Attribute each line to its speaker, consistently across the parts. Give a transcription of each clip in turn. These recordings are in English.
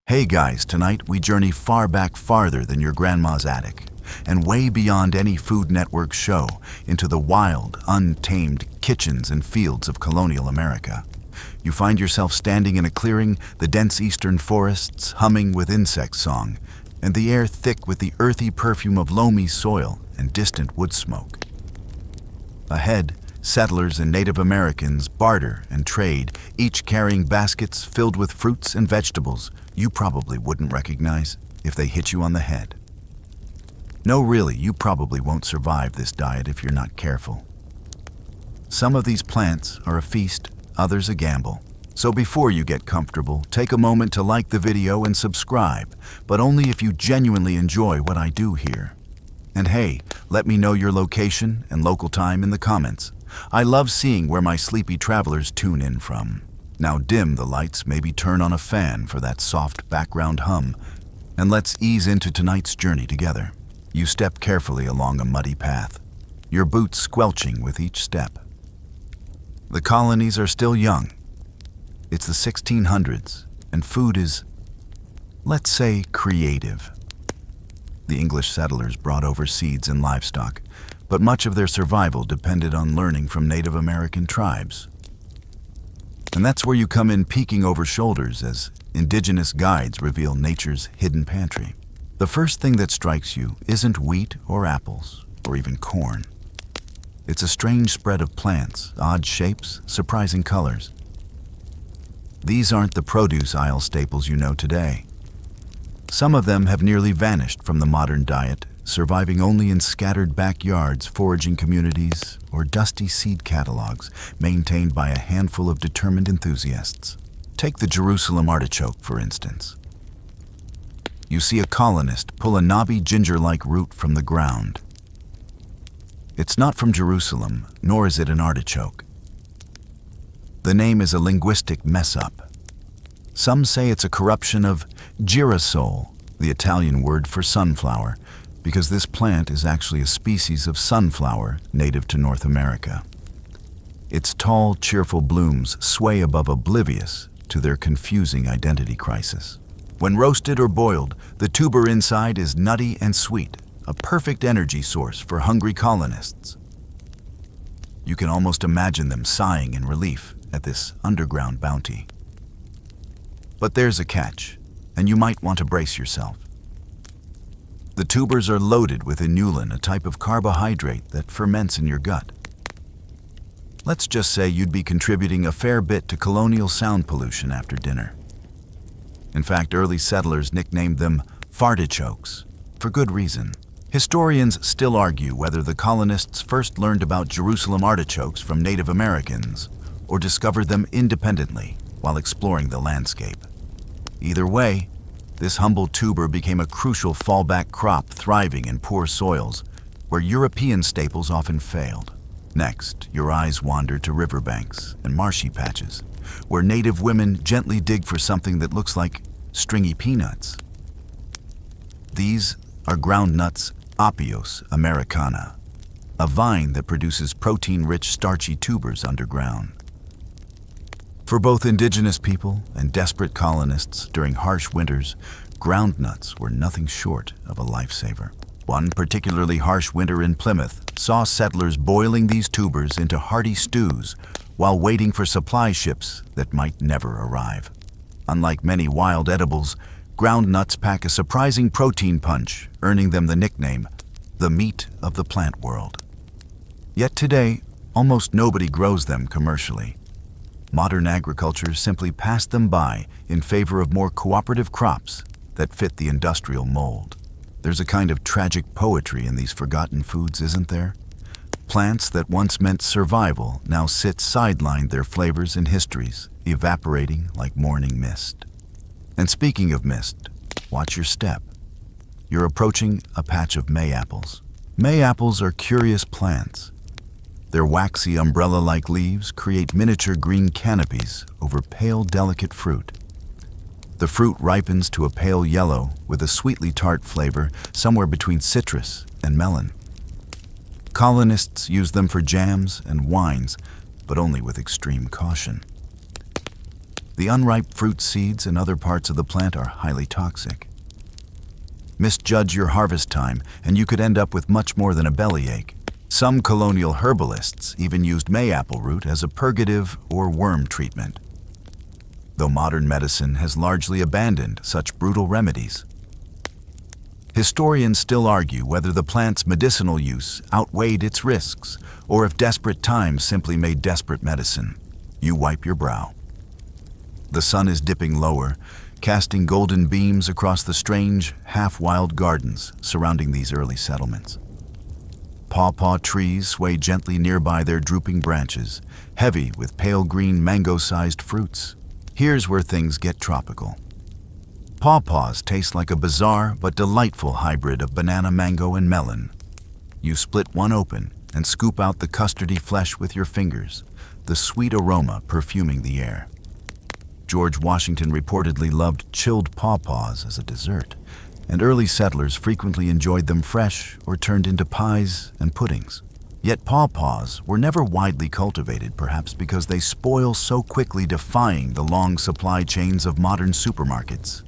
Speaker 1: Hey guys, tonight we journey far back, farther than your grandma's attic, and way beyond any Food Network show, into the wild, untamed kitchens and fields of colonial America. You find yourself standing in a clearing, the dense eastern forests humming with insect song, and the air thick with the earthy perfume of loamy soil and distant wood smoke. Ahead, settlers and Native Americans barter and trade, each carrying baskets filled with fruits and vegetables you probably wouldn't recognize if they hit you on the head. No, really, you probably won't survive this diet if you're not careful. Some of these plants are a feast, others a gamble. So before you get comfortable, take a moment to like the video and subscribe, but only if you genuinely enjoy what I do here. And hey, let me know your location and local time in the comments. I love seeing where my sleepy travelers tune in from. Now dim the lights, maybe turn on a fan for that soft background hum, and let's ease into tonight's journey together. You step carefully along a muddy path, your boots squelching with each step. The colonies are still young. It's the 1600s, and food is, let's say, creative. The English settlers brought over seeds and livestock, but much of their survival depended on learning from Native American tribes. And that's where you come in, peeking over shoulders as indigenous guides reveal nature's hidden pantry. The first thing that strikes you isn't wheat or apples or even corn. It's a strange spread of plants, odd shapes, surprising colors. These aren't the produce aisle staples you know today. Some of them have nearly vanished from the modern diet, surviving only in scattered backyards, foraging communities, or dusty seed catalogs maintained by a handful of determined enthusiasts. Take the Jerusalem artichoke, for instance. You see a colonist pull a knobby ginger-like root from the ground. It's not from Jerusalem, nor is it an artichoke. The name is a linguistic mess-up. Some say it's a corruption of girasole, the Italian word for sunflower, because this plant is actually a species of sunflower native to North America. Its tall, cheerful blooms sway above, oblivious to their confusing identity crisis. When roasted or boiled, the tuber inside is nutty and sweet, a perfect energy source for hungry colonists. You can almost imagine them sighing in relief at this underground bounty. But there's a catch, and you might want to brace yourself. The tubers are loaded with inulin, a type of carbohydrate that ferments in your gut. Let's just say you'd be contributing a fair bit to colonial sound pollution after dinner. In fact, early settlers nicknamed them fartichokes, for good reason. Historians still argue whether the colonists first learned about Jerusalem artichokes from Native Americans or discovered them independently while exploring the landscape. Either way, this humble tuber became a crucial fallback crop, thriving in poor soils where European staples often failed. Next, your eyes wander to riverbanks and marshy patches, where native women gently dig for something that looks like stringy peanuts. These are groundnuts Apios americana, a vine that produces protein-rich starchy tubers underground. For both indigenous people and desperate colonists during harsh winters, groundnuts were nothing short of a lifesaver. One particularly harsh winter in Plymouth saw settlers boiling these tubers into hearty stews while waiting for supply ships that might never arrive. Unlike many wild edibles, groundnuts pack a surprising protein punch, earning them the nickname, the meat of the plant world. Yet today, almost nobody grows them commercially. Modern agriculture simply passed them by in favor of more cooperative crops that fit the industrial mold. There's a kind of tragic poetry in these forgotten foods, isn't there? Plants that once meant survival now sit sidelined, their flavors and histories evaporating like morning mist. And speaking of mist, watch your step. You're approaching a patch of May-apples. May-apples are curious plants. Their waxy umbrella-like leaves create miniature green canopies over pale, delicate fruit. The fruit ripens to a pale yellow with a sweetly tart flavor somewhere between citrus and melon. Colonists use them for jams and wines, but only with extreme caution. The unripe fruit seeds and other parts of the plant are highly toxic. Misjudge your harvest time, and you could end up with much more than a bellyache. Some colonial herbalists even used mayapple root as a purgative or worm treatment, though modern medicine has largely abandoned such brutal remedies. Historians still argue whether the plant's medicinal use outweighed its risks, or if desperate times simply made desperate medicine. You wipe your brow. The sun is dipping lower, casting golden beams across the strange, half-wild gardens surrounding these early settlements. Pawpaw trees sway gently nearby their drooping branches, heavy with pale green mango-sized fruits. Here's where things get tropical. Pawpaws taste like a bizarre but delightful hybrid of banana, mango, and melon. You split one open and scoop out the custardy flesh with your fingers, the sweet aroma perfuming the air. George Washington reportedly loved chilled pawpaws as a dessert, and early settlers frequently enjoyed them fresh or turned into pies and puddings. Yet pawpaws were never widely cultivated, perhaps because they spoil so quickly, defying the long supply chains of modern supermarkets.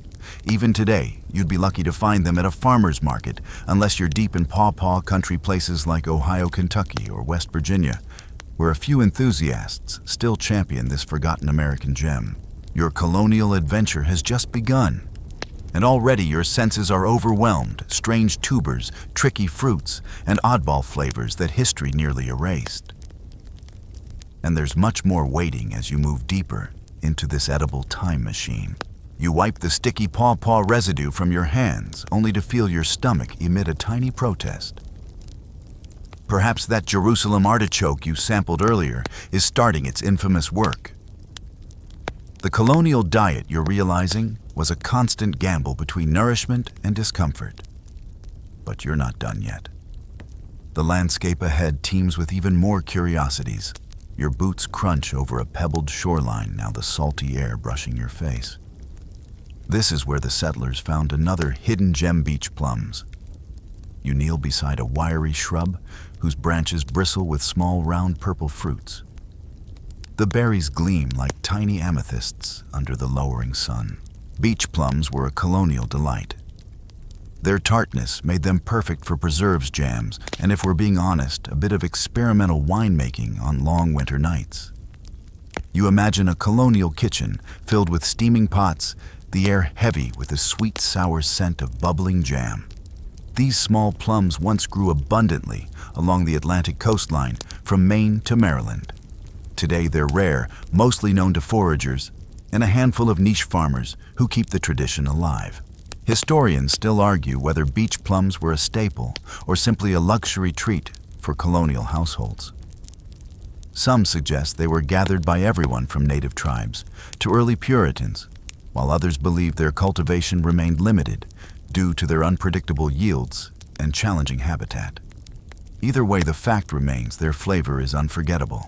Speaker 1: Even today, you'd be lucky to find them at a farmer's market, unless you're deep in pawpaw country places like Ohio, Kentucky, or West Virginia, where a few enthusiasts still champion this forgotten American gem. Your colonial adventure has just begun, and already your senses are overwhelmed. Strange tubers, tricky fruits, and oddball flavors that history nearly erased. And there's much more waiting as you move deeper into this edible time machine. You wipe the sticky pawpaw residue from your hands, only to feel your stomach emit a tiny protest. Perhaps that Jerusalem artichoke you sampled earlier is starting its infamous work. The colonial diet, you're realizing, was a constant gamble between nourishment and discomfort. But you're not done yet. The landscape ahead teems with even more curiosities. Your boots crunch over a pebbled shoreline, now the salty air brushing your face. This is where the settlers found another hidden gem: beach plums. You kneel beside a wiry shrub whose branches bristle with small, round purple fruits. The berries gleam like tiny amethysts under the lowering sun. Beach plums were a colonial delight. Their tartness made them perfect for preserves, jams, and if we're being honest, a bit of experimental winemaking on long winter nights. You imagine a colonial kitchen filled with steaming pots, the air heavy with the sweet, sour scent of bubbling jam. These small plums once grew abundantly along the Atlantic coastline from Maine to Maryland. Today they're rare, mostly known to foragers, and a handful of niche farmers who keep the tradition alive. Historians still argue whether beach plums were a staple or simply a luxury treat for colonial households. Some suggest they were gathered by everyone from native tribes to early Puritans, while others believe their cultivation remained limited due to their unpredictable yields and challenging habitat. Either way, the fact remains their flavor is unforgettable,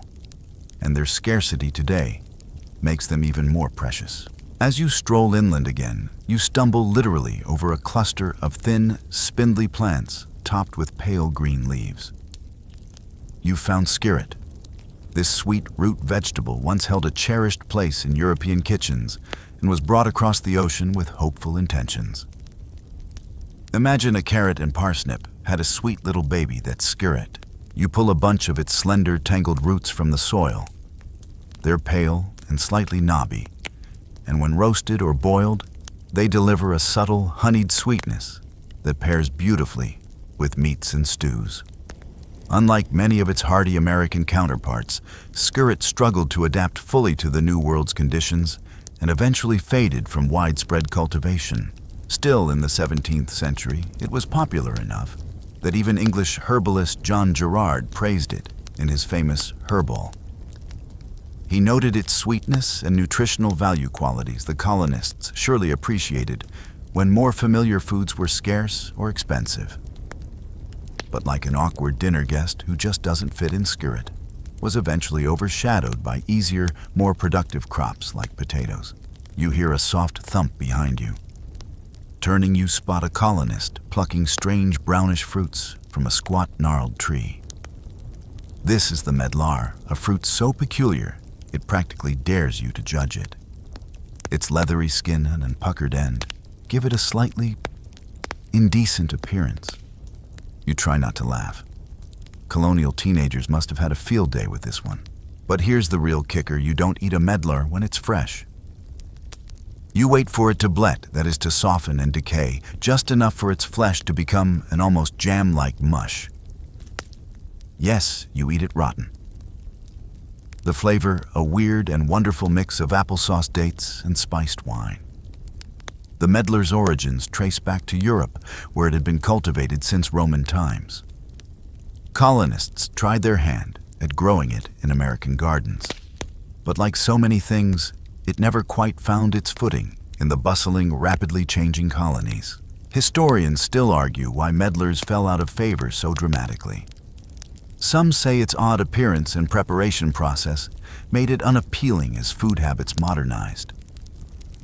Speaker 1: and their scarcity today makes them even more precious. As you stroll inland again, you stumble literally over a cluster of thin, spindly plants topped with pale green leaves. You've found skirret. This sweet root vegetable once held a cherished place in European kitchens and was brought across the ocean with hopeful intentions. Imagine a carrot and parsnip had a sweet little baby that's skirret. You pull a bunch of its slender, tangled roots from the soil. They're pale and slightly knobby, and when roasted or boiled, they deliver a subtle, honeyed sweetness that pairs beautifully with meats and stews. Unlike many of its hardy American counterparts, skirret struggled to adapt fully to the New World's conditions and eventually faded from widespread cultivation. Still, in the 17th century, it was popular enough that even English herbalist John Gerard praised it in his famous Herbal. He noted its sweetness and nutritional value qualities the colonists surely appreciated when more familiar foods were scarce or expensive. But like an awkward dinner guest who just doesn't fit in skirret, was eventually overshadowed by easier, more productive crops like potatoes. You hear a soft thump behind you. Turning, you spot a colonist plucking strange brownish fruits from a squat, gnarled tree. This is the medlar, a fruit so peculiar it practically dares you to judge it. Its leathery skin and puckered end give it a slightly indecent appearance. You try not to laugh. Colonial teenagers must have had a field day with this one. But here's the real kicker: you don't eat a medlar when it's fresh. You wait for it to blet, that is to soften and decay, just enough for its flesh to become an almost jam-like mush. Yes, you eat it rotten. The flavor, a weird and wonderful mix of applesauce dates and spiced wine. The medlar's origins trace back to Europe, where it had been cultivated since Roman times. Colonists tried their hand at growing it in American gardens. But like so many things, it never quite found its footing in the bustling, rapidly changing colonies. Historians still argue why medlars fell out of favor so dramatically. Some say its odd appearance and preparation process made it unappealing as food habits modernized.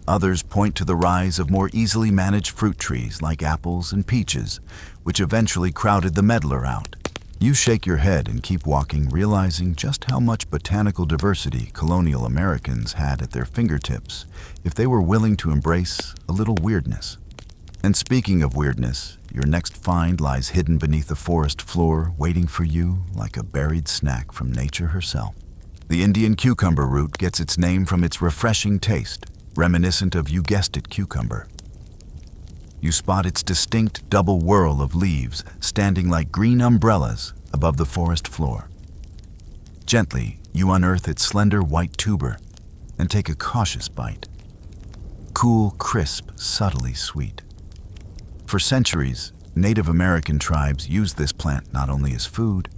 Speaker 1: Others point to the rise of more easily managed fruit trees like apples and peaches, which eventually crowded the medlar out. You shake your head and keep walking, realizing just how much botanical diversity colonial Americans had at their fingertips if they were willing to embrace a little weirdness. And speaking of weirdness, your next find lies hidden beneath the forest floor, waiting for you like a buried snack from nature herself. The Indian cucumber root gets its name from its refreshing taste, reminiscent of, you guessed it, cucumber. You spot its distinct double whorl of leaves standing like green umbrellas above the forest floor. Gently, you unearth its slender white tuber and take a cautious bite. Cool, crisp, subtly sweet. For centuries, Native American tribes used this plant not only as food,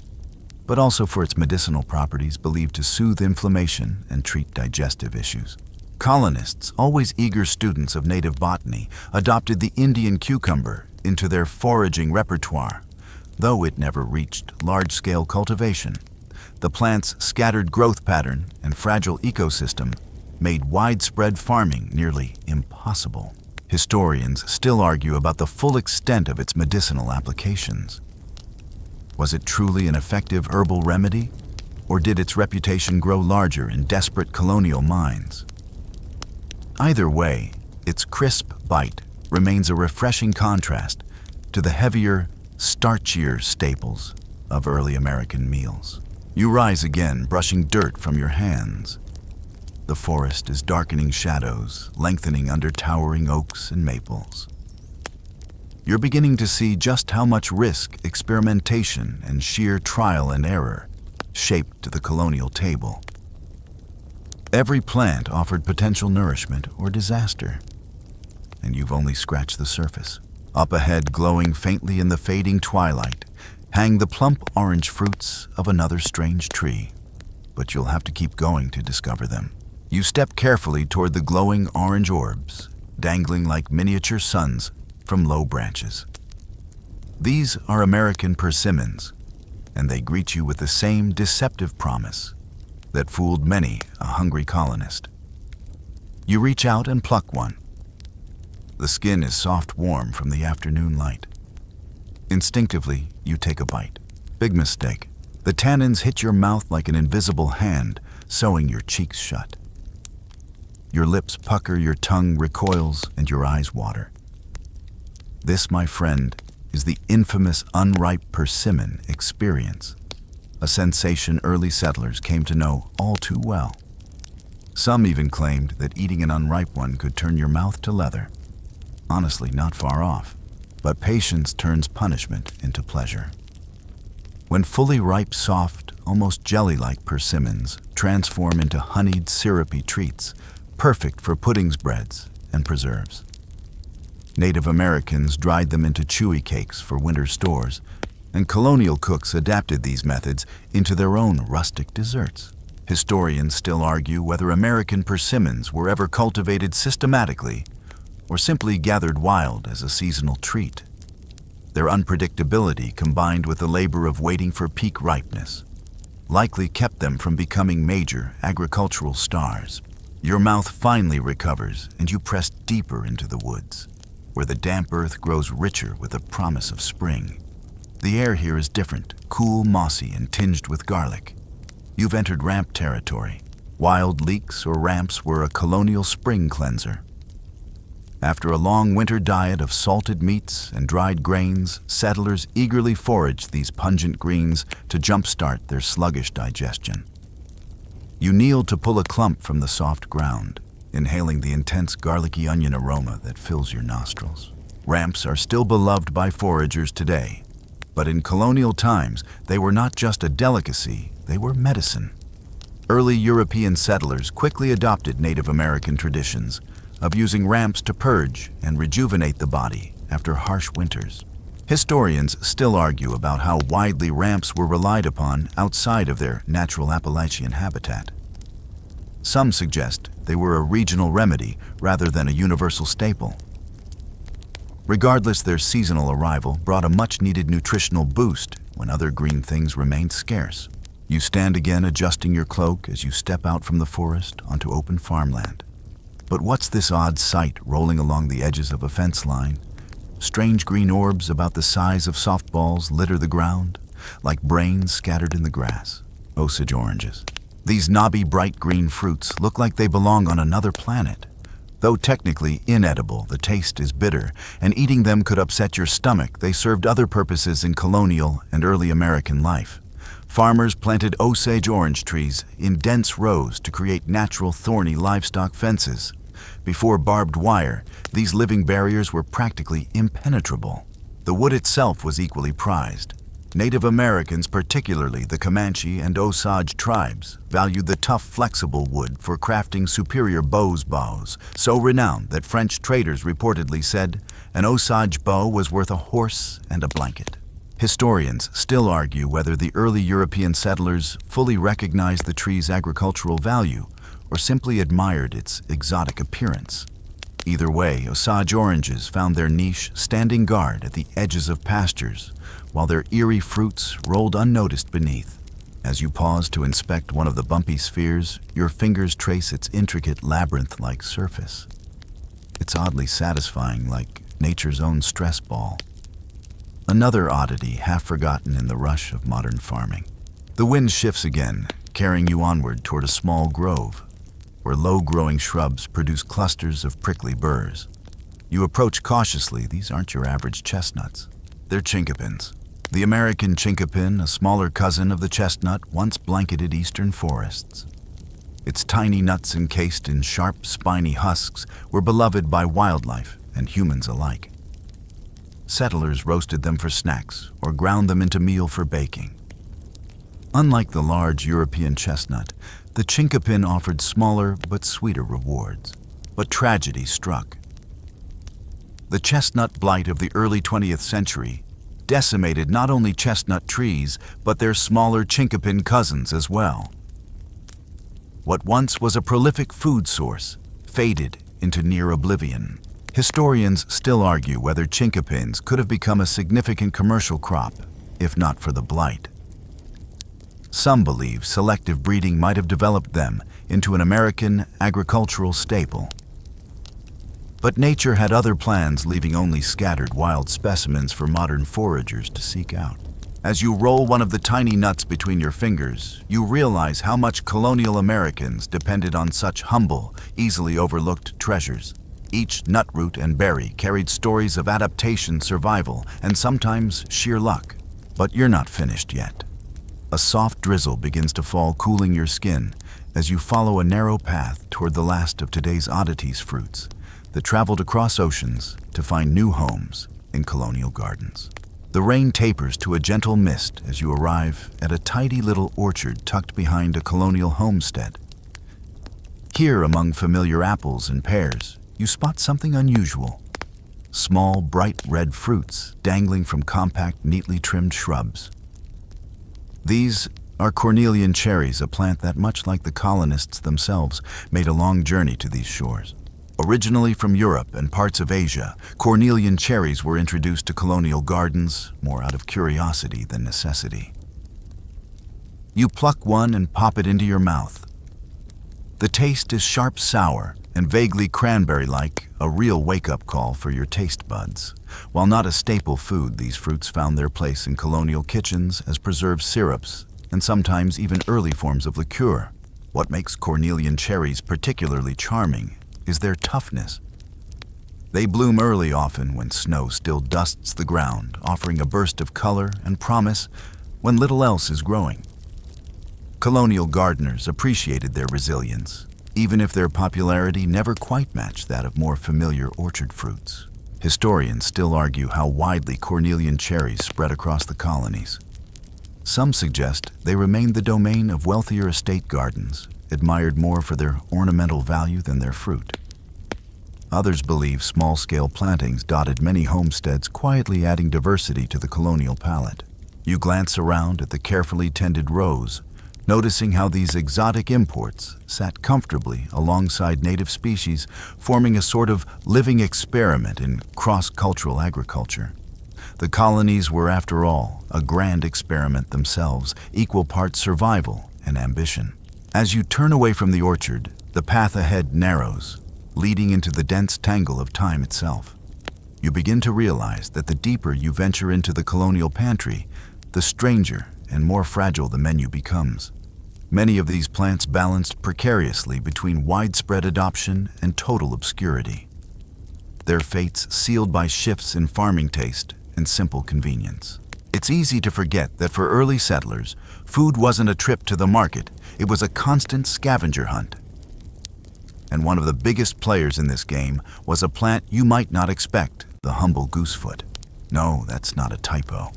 Speaker 1: but also for its medicinal properties believed to soothe inflammation and treat digestive issues. Colonists, always eager students of native botany, adopted the Indian cucumber into their foraging repertoire, though it never reached large-scale cultivation. The plant's scattered growth pattern and fragile ecosystem made widespread farming nearly impossible. Historians still argue about the full extent of its medicinal applications. Was it truly an effective herbal remedy, or did its reputation grow larger in desperate colonial minds? Either way, its crisp bite remains a refreshing contrast to the heavier, starchier staples of early American meals. You rise again, brushing dirt from your hands. The forest is darkening shadows, lengthening under towering oaks and maples. You're beginning to see just how much risk, experimentation, and sheer trial and error shaped the colonial table. Every plant offered potential nourishment or disaster, and you've only scratched the surface. Up ahead, glowing faintly in the fading twilight, hang the plump orange fruits of another strange tree, but you'll have to keep going to discover them. You step carefully toward the glowing orange orbs, dangling like miniature suns from low branches. These are American persimmons, and they greet you with the same deceptive promise that fooled many a hungry colonist. You reach out and pluck one. The skin is soft warm from the afternoon light. Instinctively, you take a bite. Big mistake. The tannins hit your mouth like an invisible hand, sewing your cheeks shut. Your lips pucker, your tongue recoils, and your eyes water. This, my friend, is the infamous unripe persimmon experience, a sensation early settlers came to know all too well. Some even claimed that eating an unripe one could turn your mouth to leather. Honestly, not far off, but patience turns punishment into pleasure. When fully ripe, soft, almost jelly-like persimmons transform into honeyed, syrupy treats, perfect for puddings, breads, and preserves. Native Americans dried them into chewy cakes for winter stores, and colonial cooks adapted these methods into their own rustic desserts. Historians still argue whether American persimmons were ever cultivated systematically or simply gathered wild as a seasonal treat. Their unpredictability, combined with the labor of waiting for peak ripeness, likely kept them from becoming major agricultural stars. Your mouth finally recovers, and you press deeper into the woods, where the damp earth grows richer with the promise of spring. The air here is different, cool, mossy, and tinged with garlic. You've entered ramp territory, Wild leeks or ramps were a colonial spring cleanser. After a long winter diet of salted meats and dried grains, settlers eagerly foraged these pungent greens to jumpstart their sluggish digestion. You kneel to pull a clump from the soft ground, inhaling the intense garlicky onion aroma that fills your nostrils. Ramps are still beloved by foragers today, but in colonial times, they were not just a delicacy, they were medicine. Early European settlers quickly adopted Native American traditions of using ramps to purge and rejuvenate the body after harsh winters. Historians still argue about how widely ramps were relied upon outside of their natural Appalachian habitat. Some suggest they were a regional remedy rather than a universal staple. Regardless, their seasonal arrival brought a much-needed nutritional boost when other green things remained scarce. You stand again adjusting your cloak as you step out from the forest onto open farmland. But what's this odd sight rolling along the edges of a fence line? Strange green orbs about the size of softballs litter the ground, like brains scattered in the grass. Osage oranges. These knobby, bright green fruits look like they belong on another planet. Though technically inedible, the taste is bitter, and eating them could upset your stomach. They served other purposes in colonial and early American life. Farmers planted Osage orange trees in dense rows to create natural thorny livestock fences. Before barbed wire, these living barriers were practically impenetrable. The wood itself was equally prized. Native Americans, particularly the Comanche and Osage tribes, valued the tough, flexible wood for crafting superior bows, so renowned that French traders reportedly said an Osage bow was worth a horse and a blanket. Historians still argue whether the early European settlers fully recognized the tree's agricultural value or simply admired its exotic appearance. Either way, Osage oranges found their niche standing guard at the edges of pastures, while their eerie fruits rolled unnoticed beneath. As you pause to inspect one of the bumpy spheres, your fingers trace its intricate labyrinth-like surface. It's oddly satisfying, like nature's own stress ball. Another oddity half forgotten in the rush of modern farming. The wind shifts again, carrying you onward toward a small grove, where low-growing shrubs produce clusters of prickly burrs. You approach cautiously. These aren't your average chestnuts. They're chinkapins. The American chinkapin, a smaller cousin of the chestnut, once blanketed eastern forests. Its tiny nuts encased in sharp, spiny husks were beloved by wildlife and humans alike. Settlers roasted them for snacks or ground them into meal for baking. Unlike the large European chestnut, the chinkapin offered smaller but sweeter rewards. But tragedy struck. The chestnut blight of the early 20th century decimated not only chestnut trees, but their smaller chinkapin cousins as well. What once was a prolific food source faded into near oblivion. Historians still argue whether chinkapins could have become a significant commercial crop, if not for the blight. Some believe selective breeding might have developed them into an American agricultural staple. But nature had other plans, leaving only scattered wild specimens for modern foragers to seek out. As you roll one of the tiny nuts between your fingers, you realize how much colonial Americans depended on such humble, easily overlooked treasures. Each nut root and berry carried stories of adaptation, survival, and sometimes sheer luck. But you're not finished yet. A soft drizzle begins to fall, cooling your skin as you follow a narrow path toward the last of today's oddities fruits that traveled across oceans to find new homes in colonial gardens. The rain tapers to a gentle mist as you arrive at a tidy little orchard tucked behind a colonial homestead. Here, among familiar apples and pears, you spot something unusual. Small, bright red fruits dangling from compact, neatly trimmed shrubs. These are cornelian cherries, a plant that, much like the colonists themselves, made a long journey to these shores. Originally from Europe and parts of Asia, cornelian cherries were introduced to colonial gardens more out of curiosity than necessity. You pluck one and pop it into your mouth. The taste is sharp sour and vaguely cranberry-like, a real wake-up call for your taste buds. While not a staple food, these fruits found their place in colonial kitchens as preserved syrups and sometimes even early forms of liqueur. What makes cornelian cherries particularly charming is their toughness. They bloom early, often when snow still dusts the ground, offering a burst of color and promise when little else is growing. Colonial gardeners appreciated their resilience, even if their popularity never quite matched that of more familiar orchard fruits. Historians still argue how widely cornelian cherries spread across the colonies. Some suggest they remained the domain of wealthier estate gardens, admired more for their ornamental value than their fruit. Others believe small-scale plantings dotted many homesteads, quietly adding diversity to the colonial palette. You glance around at the carefully tended rows, noticing how these exotic imports sat comfortably alongside native species, forming a sort of living experiment in cross-cultural agriculture. The colonies were, after all, a grand experiment themselves, equal parts survival and ambition. As you turn away from the orchard, the path ahead narrows, leading into the dense tangle of time itself. You begin to realize that the deeper you venture into the colonial pantry, the stranger and more fragile the menu becomes. Many of these plants balanced precariously between widespread adoption and total obscurity. Their fates sealed by shifts in farming taste and simple convenience. It's easy to forget that for early settlers, food wasn't a trip to the market, it was a constant scavenger hunt. And one of the biggest players in this game was a plant you might not expect, the humble goosefoot. No, that's not a typo.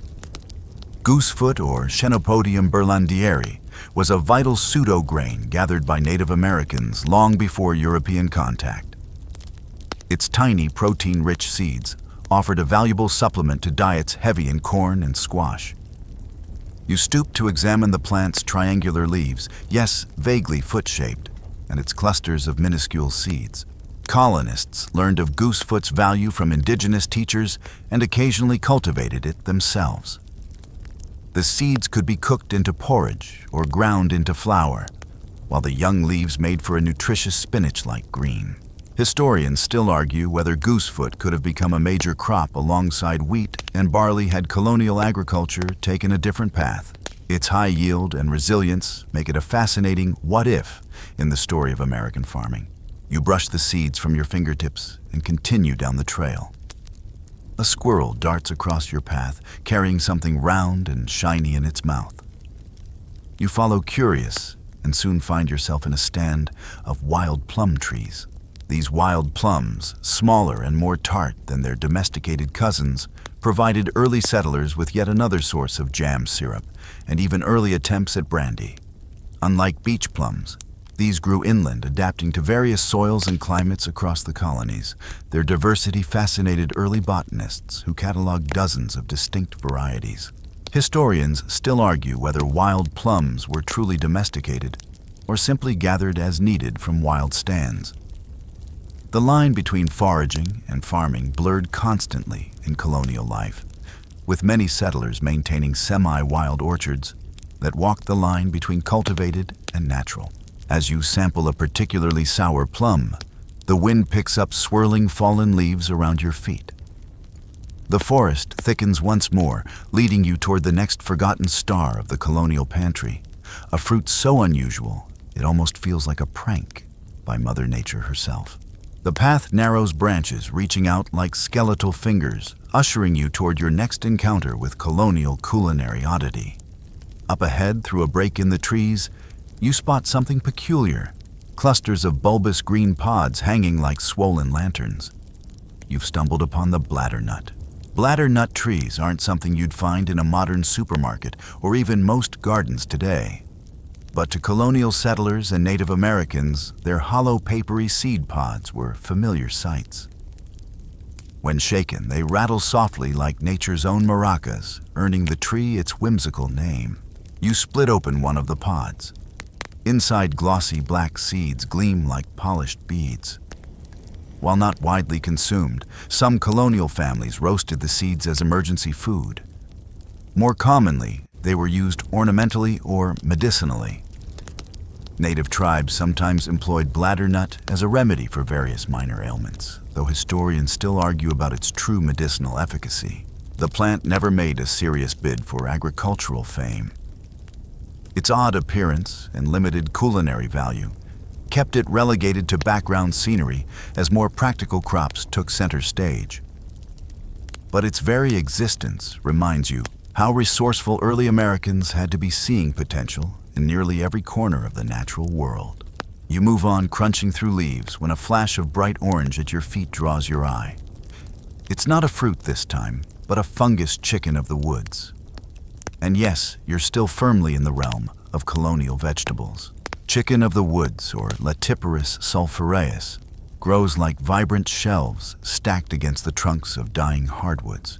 Speaker 1: Goosefoot, or Chenopodium berlandieri, was a vital pseudo-grain gathered by Native Americans long before European contact. Its tiny, protein-rich seeds offered a valuable supplement to diets heavy in corn and squash. You stoop to examine the plant's triangular leaves, yes, vaguely foot-shaped, and its clusters of minuscule seeds. Colonists learned of goosefoot's value from indigenous teachers and occasionally cultivated it themselves. The seeds could be cooked into porridge or ground into flour, while the young leaves made for a nutritious spinach-like green. Historians still argue whether goosefoot could have become a major crop alongside wheat and barley had colonial agriculture taken a different path. Its high yield and resilience make it a fascinating what-if in the story of American farming. You brush the seeds from your fingertips and continue down the trail. A squirrel darts across your path, carrying something round and shiny in its mouth. You follow curious and soon find yourself in a stand of wild plum trees. These wild plums, smaller and more tart than their domesticated cousins, provided early settlers with yet another source of jam syrup and even early attempts at brandy. Unlike beach plums, these grew inland, adapting to various soils and climates across the colonies. Their diversity fascinated early botanists who cataloged dozens of distinct varieties. Historians still argue whether wild plums were truly domesticated or simply gathered as needed from wild stands. The line between foraging and farming blurred constantly in colonial life, with many settlers maintaining semi-wild orchards that walked the line between cultivated and natural. As you sample a particularly sour plum, the wind picks up swirling fallen leaves around your feet. The forest thickens once more, leading you toward the next forgotten star of the colonial pantry, a fruit so unusual it almost feels like a prank by Mother Nature herself. The path narrows branches reaching out like skeletal fingers, ushering you toward your next encounter with colonial culinary oddity. Up ahead, through a break in the trees, you spot something peculiar, clusters of bulbous green pods hanging like swollen lanterns. You've stumbled upon the bladdernut. Bladdernut trees aren't something you'd find in a modern supermarket or even most gardens today. But to colonial settlers and Native Americans, their hollow, papery seed pods were familiar sights. When shaken, they rattle softly like nature's own maracas, earning the tree its whimsical name. You split open one of the pods. Inside, glossy black seeds gleam like polished beads. While not widely consumed, some colonial families roasted the seeds as emergency food. More commonly, they were used ornamentally or medicinally. Native tribes sometimes employed bladdernut as a remedy for various minor ailments, though historians still argue about its true medicinal efficacy. The plant never made a serious bid for agricultural fame. Its odd appearance and limited culinary value kept it relegated to background scenery as more practical crops took center stage. But its very existence reminds you how resourceful early Americans had to be seeing potential in nearly every corner of the natural world. You move on crunching through leaves when a flash of bright orange at your feet draws your eye. It's not a fruit this time, but a fungus chicken of the woods. And yes, you're still firmly in the realm of colonial vegetables. Chicken of the woods, or Latiparus sulphureus, grows like vibrant shelves stacked against the trunks of dying hardwoods.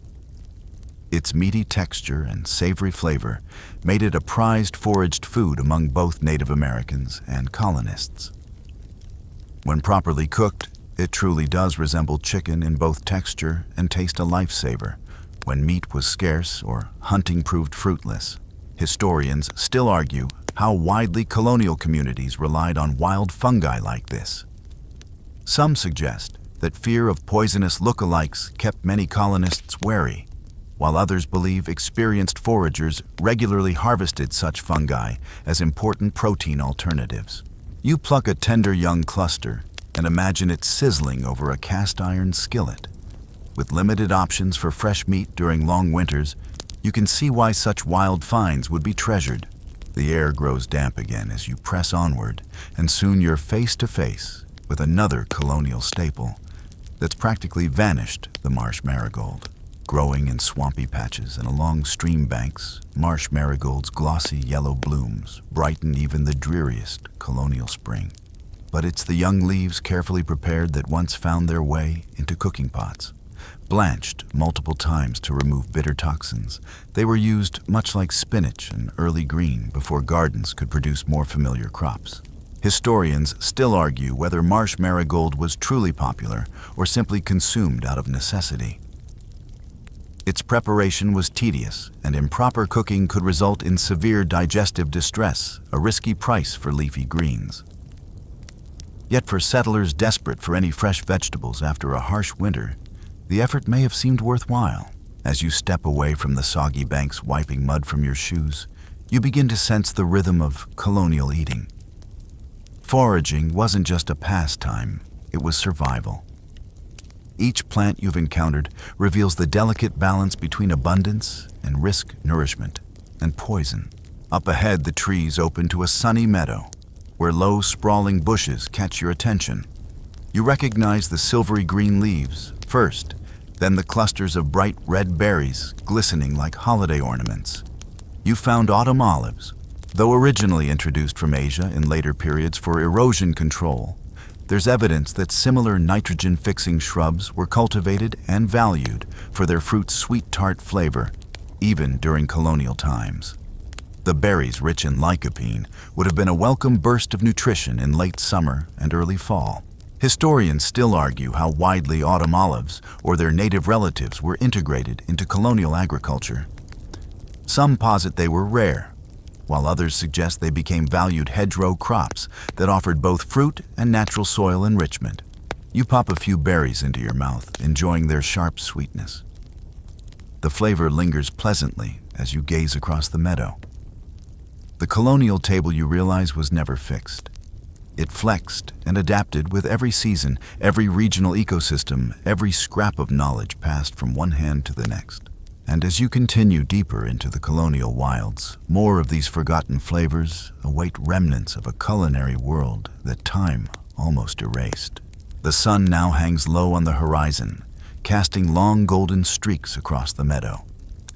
Speaker 1: Its meaty texture and savory flavor made it a prized foraged food among both Native Americans and colonists. When properly cooked, it truly does resemble chicken in both texture and taste a lifesaver. When meat was scarce or hunting proved fruitless, historians still argue how widely colonial communities relied on wild fungi like this. Some suggest that fear of poisonous lookalikes kept many colonists wary, while others believe experienced foragers regularly harvested such fungi as important protein alternatives. You pluck a tender young cluster and imagine it sizzling over a cast-iron skillet. With limited options for fresh meat during long winters, you can see why such wild finds would be treasured. The air grows damp again as you press onward, and soon you're face to face with another colonial staple that's practically vanished, the marsh marigold. Growing in swampy patches and along stream banks, marsh marigold's glossy yellow blooms brighten even the dreariest colonial spring. But it's the young leaves carefully prepared that once found their way into cooking pots. Blanched multiple times to remove bitter toxins, they were used much like spinach and early green before gardens could produce more familiar crops. Historians still argue whether marsh marigold was truly popular or simply consumed out of necessity. Its preparation was tedious, and improper cooking could result in severe digestive distress, a risky price for leafy greens. Yet for settlers desperate for any fresh vegetables after a harsh winter, the effort may have seemed worthwhile. As you step away from the soggy banks wiping mud from your shoes, you begin to sense the rhythm of colonial eating. Foraging wasn't just a pastime, it was survival. Each plant you've encountered reveals the delicate balance between abundance and risk nourishment and poison. Up ahead, the trees open to a sunny meadow, where low, sprawling bushes catch your attention. You recognize the silvery green leaves first, then the clusters of bright red berries glistening like holiday ornaments. You found autumn olives. Though originally introduced from Asia in later periods for erosion control, there's evidence that similar nitrogen-fixing shrubs were cultivated and valued for their fruit's sweet tart flavor, even during colonial times. The berries, rich in lycopene, would have been a welcome burst of nutrition in late summer and early fall. Historians still argue how widely autumn olives or their native relatives were integrated into colonial agriculture. Some posit they were rare, while others suggest they became valued hedgerow crops that offered both fruit and natural soil enrichment. You pop a few berries into your mouth, enjoying their sharp sweetness. The flavor lingers pleasantly as you gaze across the meadow. The colonial table, you realize, was never fixed. It flexed and adapted with every season, every regional ecosystem, every scrap of knowledge passed from one hand to the next. And as you continue deeper into the colonial wilds, more of these forgotten flavors await remnants of a culinary world that time almost erased. The sun now hangs low on the horizon, casting long golden streaks across the meadow.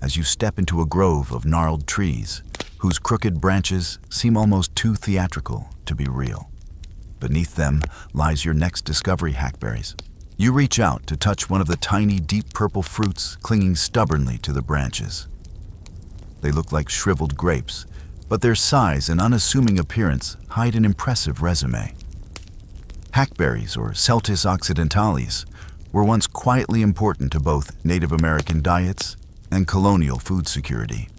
Speaker 1: As you step into a grove of gnarled trees, whose crooked branches seem almost too theatrical to be real. Beneath them lies your next discovery, hackberries. You reach out to touch one of the tiny, deep purple fruits clinging stubbornly to the branches. They look like shriveled grapes, but their size and unassuming appearance hide an impressive resume. Hackberries, or Celtis occidentalis, were once quietly important to both Native American diets and colonial food security.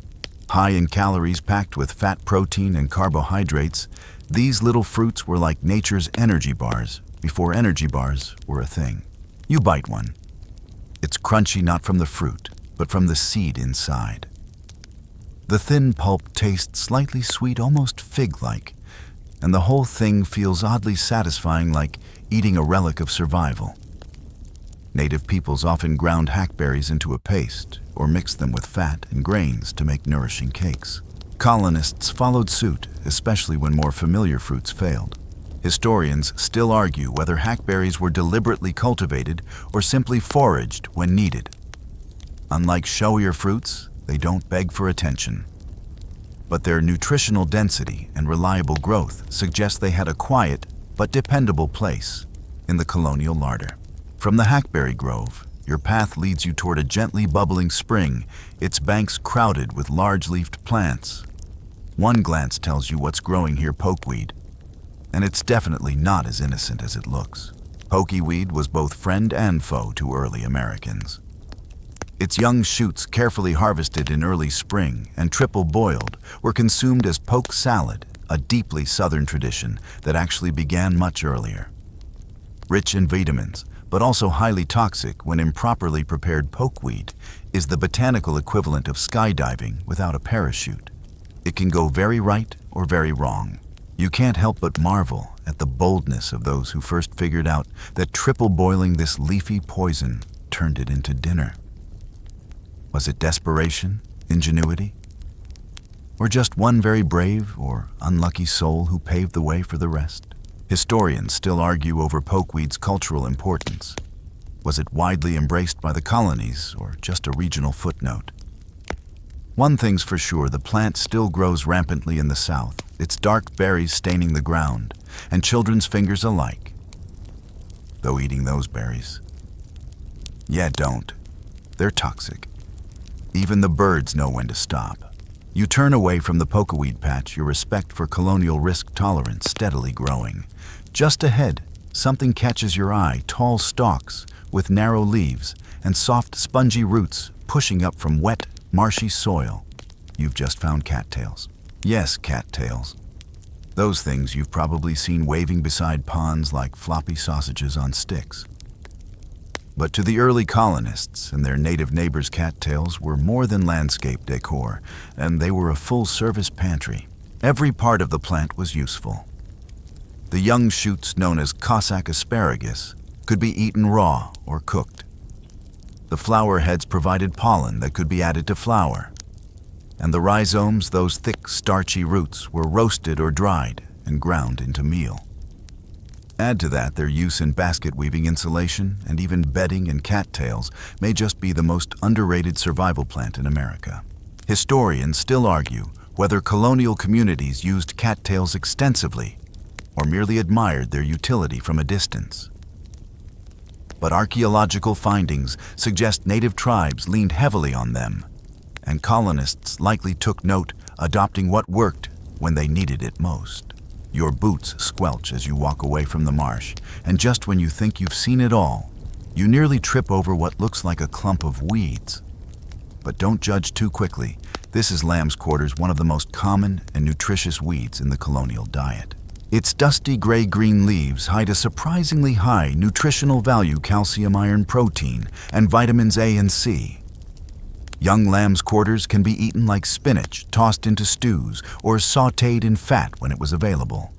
Speaker 1: High in calories packed with fat, protein, and carbohydrates, these little fruits were like nature's energy bars before energy bars were a thing. You bite one. It's crunchy not from the fruit, but from the seed inside. The thin pulp tastes slightly sweet, almost fig-like, and the whole thing feels oddly satisfying, like eating a relic of survival. Native peoples often ground hackberries into a paste or mixed them with fat and grains to make nourishing cakes. Colonists followed suit, especially when more familiar fruits failed. Historians still argue whether hackberries were deliberately cultivated or simply foraged when needed. Unlike showier fruits, they don't beg for attention. But their nutritional density and reliable growth suggest they had a quiet but dependable place in the colonial larder. From the hackberry grove, your path leads you toward a gently bubbling spring, its banks crowded with large-leafed plants. One glance tells you what's growing here: pokeweed. And it's definitely not as innocent as it looks. Pokeweed was both friend and foe to early Americans. Its young shoots, carefully harvested in early spring and triple boiled, were consumed as poke salad, a deeply southern tradition that actually began much earlier. Rich in vitamins, but also highly toxic when improperly prepared, pokeweed is the botanical equivalent of skydiving without a parachute. It can go very right or very wrong. You can't help but marvel at the boldness of those who first figured out that triple boiling this leafy poison turned it into dinner. Was it desperation, ingenuity, or just one very brave or unlucky soul who paved the way for the rest? Historians still argue over pokeweed's cultural importance. Was it widely embraced by the colonies or just a regional footnote? One thing's for sure: the plant still grows rampantly in the South, its dark berries staining the ground, and children's fingers alike. Though eating those berries, don't. They're toxic. Even the birds know when to stop. You turn away from the pokeweed patch, your respect for colonial risk tolerance steadily growing. Just ahead, something catches your eye: tall stalks with narrow leaves and soft, spongy roots pushing up from wet, marshy soil. You've just found cattails. Yes, cattails. Those things you've probably seen waving beside ponds like floppy sausages on sticks. But to the early colonists and their native neighbors, cattails were more than landscape decor, and they were a full-service pantry. Every part of the plant was useful. The young shoots, known as Cossack asparagus, could be eaten raw or cooked. The flower heads provided pollen that could be added to flour. And the rhizomes, those thick, starchy roots, were roasted or dried and ground into meal. Add to that their use in basket weaving, insulation, and even bedding, and cattails may just be the most underrated survival plant in America. Historians still argue whether colonial communities used cattails extensively or merely admired their utility from a distance. But archaeological findings suggest native tribes leaned heavily on them, and colonists likely took note, adopting what worked when they needed it most. Your boots squelch as you walk away from the marsh, and just when you think you've seen it all, you nearly trip over what looks like a clump of weeds. But don't judge too quickly. This is lamb's quarters, one of the most common and nutritious weeds in the colonial diet. Its dusty gray-green leaves hide a surprisingly high nutritional value: calcium, iron, protein, and vitamins A and C. Young lamb's quarters can be eaten like spinach, tossed into stews, or sautéed in fat when it was available.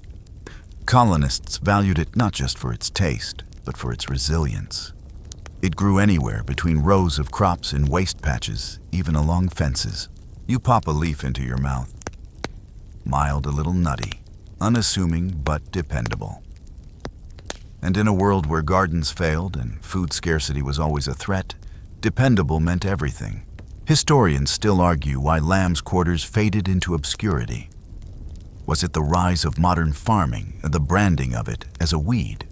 Speaker 1: Colonists valued it not just for its taste, but for its resilience. It grew anywhere between rows of crops in waste patches, even along fences. You pop a leaf into your mouth. Mild, a little nutty, unassuming but dependable. And in a world where gardens failed and food scarcity was always a threat, dependable meant everything. Historians still argue why lamb's quarters faded into obscurity. Was it the rise of modern farming and the branding of it as a weed?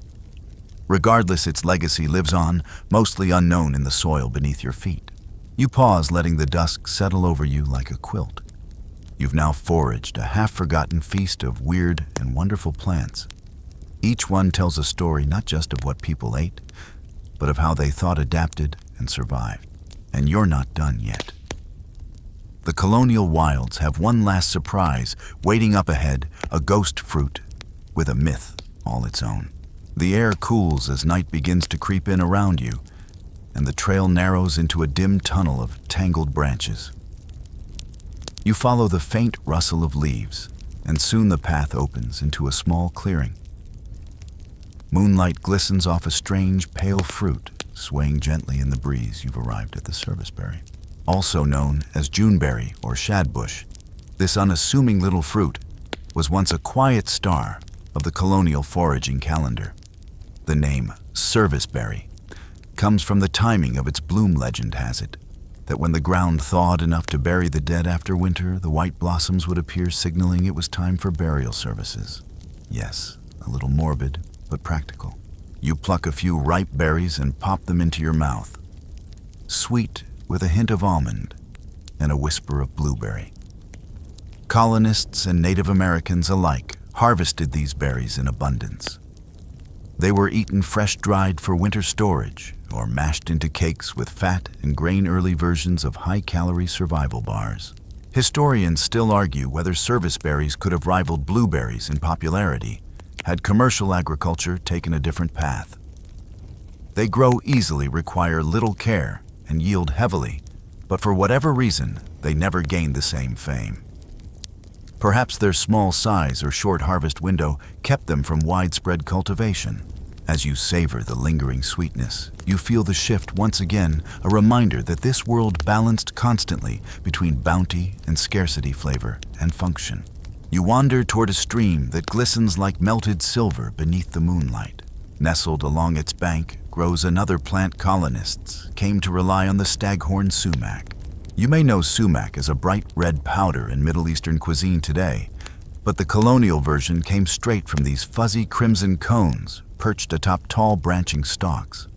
Speaker 1: Regardless, its legacy lives on, mostly unknown in the soil beneath your feet. You pause, letting the dusk settle over you like a quilt. You've now foraged a half-forgotten feast of weird and wonderful plants. Each one tells a story not just of what people ate, but of how they thought, adapted, and survived. And you're not done yet. The colonial wilds have one last surprise waiting up ahead: a ghost fruit with a myth all its own. The air cools as night begins to creep in around you, and the trail narrows into a dim tunnel of tangled branches. You follow the faint rustle of leaves, and soon the path opens into a small clearing. Moonlight glistens off a strange, pale fruit, swaying gently in the breeze. You've arrived at the serviceberry. Also known as juneberry or shadbush, this unassuming little fruit was once a quiet star of the colonial foraging calendar. The name serviceberry comes from the timing of its bloom. Legend has it that when the ground thawed enough to bury the dead after winter, the white blossoms would appear, signaling it was time for burial services. Yes, a little morbid, but practical. You pluck a few ripe berries and pop them into your mouth. Sweet with a hint of almond and a whisper of blueberry. Colonists and Native Americans alike harvested these berries in abundance. They were eaten fresh-dried for winter storage or mashed into cakes with fat and grain-early versions of high-calorie survival bars. Historians still argue whether serviceberries could have rivaled blueberries in popularity had commercial agriculture taken a different path. They grow easily, require little care, and yield heavily, but for whatever reason, they never gained the same fame. Perhaps their small size or short harvest window kept them from widespread cultivation. As you savor the lingering sweetness, you feel the shift once again, a reminder that this world balanced constantly between bounty and scarcity, flavor and function. You wander toward a stream that glistens like melted silver beneath the moonlight. Nestled along its bank grows another plant colonists came to rely on: the staghorn sumac. You may know sumac as a bright red powder in Middle Eastern cuisine today, but the colonial version came straight from these fuzzy crimson cones perched atop tall branching stalks.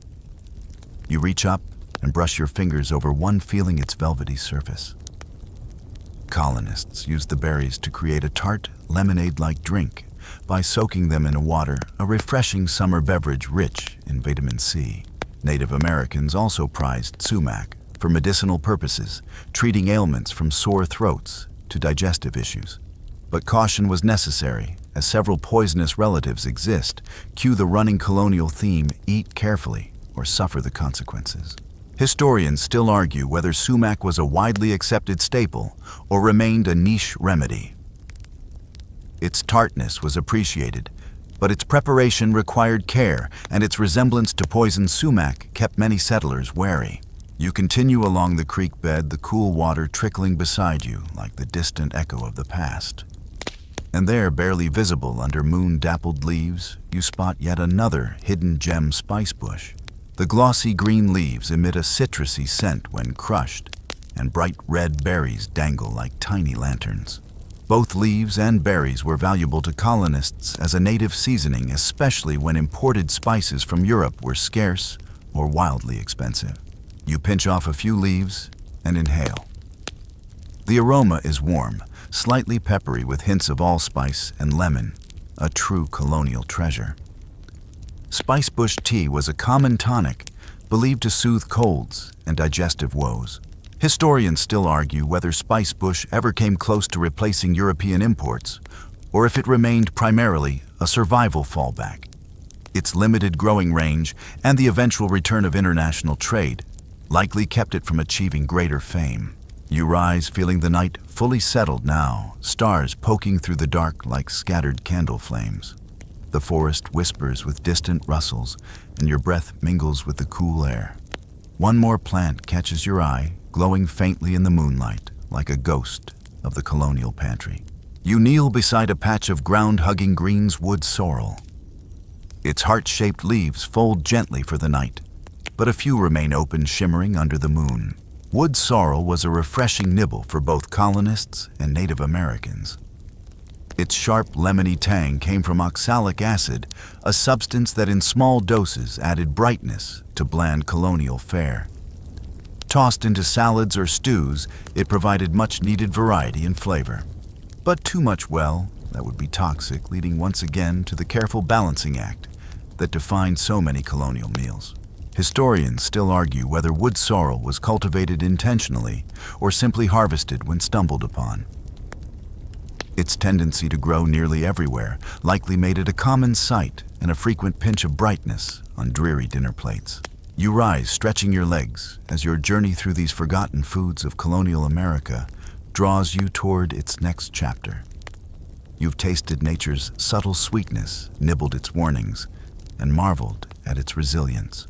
Speaker 1: You reach up and brush your fingers over one, feeling its velvety surface. Colonists used the berries to create a tart, lemonade-like drink by soaking them in water, a refreshing summer beverage rich in vitamin C. Native Americans also prized sumac for medicinal purposes, treating ailments from sore throats to digestive issues. But caution was necessary, as several poisonous relatives exist. Cue the running colonial theme: eat carefully or suffer the consequences. Historians still argue whether sumac was a widely accepted staple or remained a niche remedy. Its tartness was appreciated, but its preparation required care, and its resemblance to poisoned sumac kept many settlers wary. You continue along the creek bed, the cool water trickling beside you like the distant echo of the past. And there, barely visible under moon-dappled leaves, you spot yet another hidden gem spice bush. The glossy green leaves emit a citrusy scent when crushed, and bright red berries dangle like tiny lanterns. Both leaves and berries were valuable to colonists as a native seasoning, especially when imported spices from Europe were scarce or wildly expensive. You pinch off a few leaves and inhale. The aroma is warm, slightly peppery with hints of allspice and lemon, a true colonial treasure. Spicebush tea was a common tonic, believed to soothe colds and digestive woes. Historians still argue whether spicebush ever came close to replacing European imports, or if it remained primarily a survival fallback. Its limited growing range and the eventual return of international trade likely kept it from achieving greater fame. You rise, feeling the night fully settled now, stars poking through the dark like scattered candle flames. The forest whispers with distant rustles, and your breath mingles with the cool air. One more plant catches your eye, glowing faintly in the moonlight, like a ghost of the colonial pantry. You kneel beside a patch of ground-hugging greenswood sorrel. Its heart-shaped leaves fold gently for the night, but a few remain open, shimmering under the moon. Wood sorrel was a refreshing nibble for both colonists and Native Americans. Its sharp, lemony tang came from oxalic acid, a substance that in small doses added brightness to bland colonial fare. Tossed into salads or stews, it provided much-needed variety and flavor. But too much, well, that would be toxic, leading once again to the careful balancing act that defined so many colonial meals. Historians still argue whether wood sorrel was cultivated intentionally or simply harvested when stumbled upon. Its tendency to grow nearly everywhere likely made it a common sight and a frequent pinch of brightness on dreary dinner plates. You rise, stretching your legs, as your journey through these forgotten foods of colonial America draws you toward its next chapter. You've tasted nature's subtle sweetness, nibbled its warnings, and marveled at its resilience.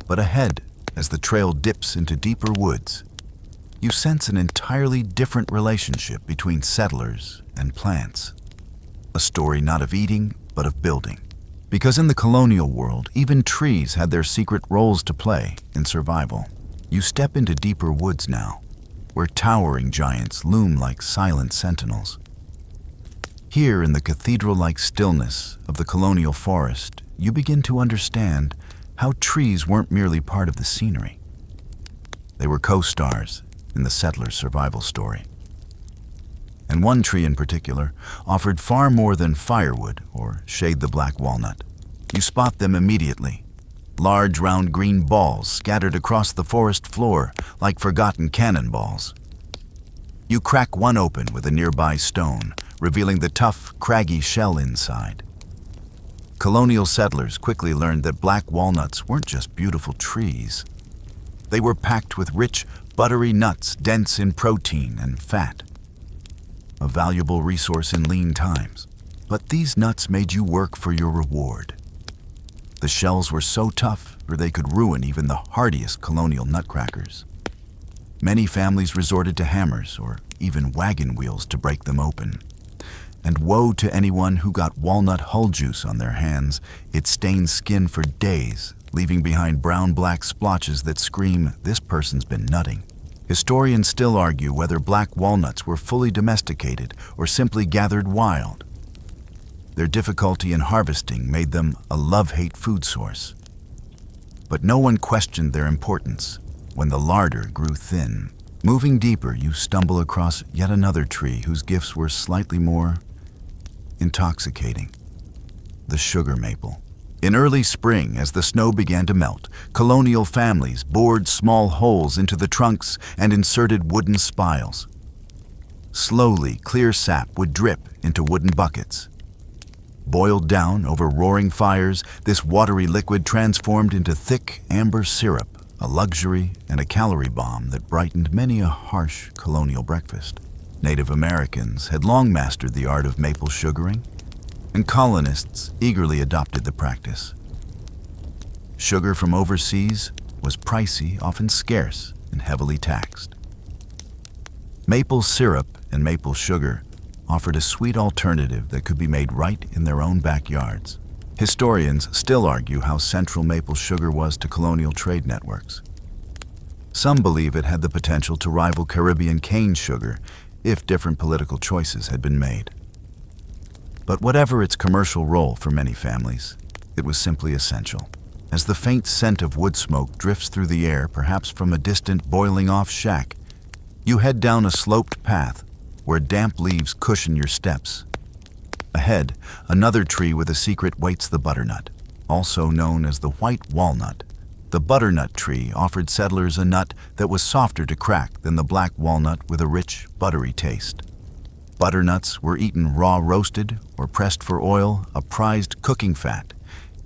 Speaker 1: But ahead, as the trail dips into deeper woods, you sense an entirely different relationship between settlers and plants. A story not of eating, but of building. Because in the colonial world, even trees had their secret roles to play in survival. You step into deeper woods now, where towering giants loom like silent sentinels. Here in the cathedral-like stillness of the colonial forest, you begin to understand how trees weren't merely part of the scenery. They were co-stars in the settler's survival story. And one tree in particular offered far more than firewood or shade the black walnut. You spot them immediately. Large round green balls scattered across the forest floor like forgotten cannonballs. You crack one open with a nearby stone, revealing the tough, craggy shell inside. Colonial settlers quickly learned that black walnuts weren't just beautiful trees. They were packed with rich, buttery nuts dense in protein and fat. A valuable resource in lean times. But these nuts made you work for your reward. The shells were so tough that they could ruin even the hardiest colonial nutcrackers. Many families resorted to hammers or even wagon wheels to break them open. And woe to anyone who got walnut hull juice on their hands. It stained skin for days, leaving behind brown-black splotches that scream, "This person's been nutting." Historians still argue whether black walnuts were fully domesticated or simply gathered wild. Their difficulty in harvesting made them a love-hate food source. But no one questioned their importance when the larder grew thin. Moving deeper, you stumble across yet another tree whose gifts were slightly more intoxicating. The sugar maple. In early spring, as the snow began to melt, colonial families bored small holes into the trunks and inserted wooden spiles. Slowly, clear sap would drip into wooden buckets. Boiled down over roaring fires, this watery liquid transformed into thick amber syrup, a luxury and a calorie bomb that brightened many a harsh colonial breakfast. Native Americans had long mastered the art of maple sugaring, and colonists eagerly adopted the practice. Sugar from overseas was pricey, often scarce, and heavily taxed. Maple syrup and maple sugar offered a sweet alternative that could be made right in their own backyards. Historians still argue how central maple sugar was to colonial trade networks. Some believe it had the potential to rival Caribbean cane sugar if different political choices had been made. But whatever its commercial role for many families, it was simply essential. As the faint scent of wood smoke drifts through the air, perhaps from a distant boiling-off shack, you head down a sloped path where damp leaves cushion your steps. Ahead, another tree with a secret waits the butternut, also known as the white walnut. The butternut tree offered settlers a nut that was softer to crack than the black walnut with a rich, buttery taste. Butternuts were eaten raw roasted or pressed for oil, a prized cooking fat,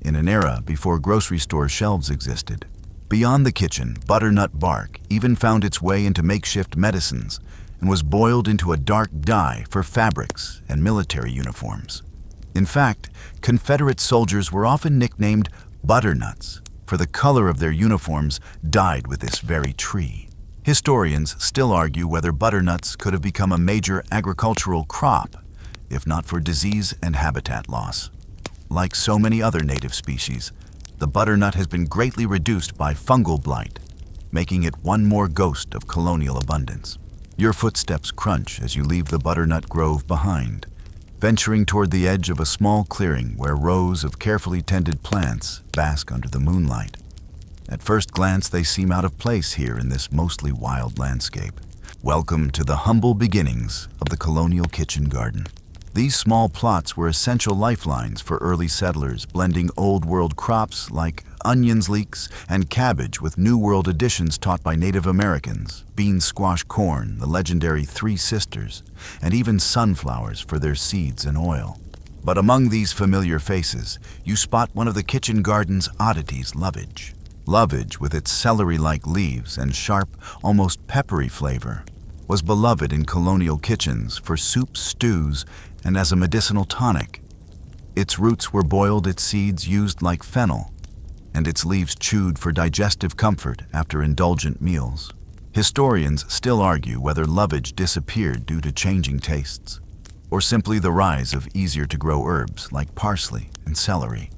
Speaker 1: in an era before grocery store shelves existed. Beyond the kitchen, butternut bark even found its way into makeshift medicines and was boiled into a dark dye for fabrics and military uniforms. In fact, Confederate soldiers were often nicknamed butternuts, for the color of their uniforms dyed with this very tree. Historians still argue whether butternuts could have become a major agricultural crop, if not for disease and habitat loss. Like so many other native species, the butternut has been greatly reduced by fungal blight, making it one more ghost of colonial abundance. Your footsteps crunch as you leave the butternut grove behind, venturing toward the edge of a small clearing where rows of carefully tended plants bask under the moonlight. At first glance, they seem out of place here in this mostly wild landscape. Welcome to the humble beginnings of the colonial kitchen garden. These small plots were essential lifelines for early settlers, blending old-world crops like onions, leeks, and cabbage with New World additions taught by Native Americans, bean, squash, corn, the legendary Three Sisters, and even sunflowers for their seeds and oil. But among these familiar faces, you spot one of the kitchen garden's oddities, lovage. Lovage, with its celery-like leaves and sharp, almost peppery flavor, was beloved in colonial kitchens for soups, stews, and as a medicinal tonic. Its roots were boiled, its seeds used like fennel, and its leaves chewed for digestive comfort after indulgent meals. Historians still argue whether lovage disappeared due to changing tastes, or simply the rise of easier-to-grow herbs like parsley and celery.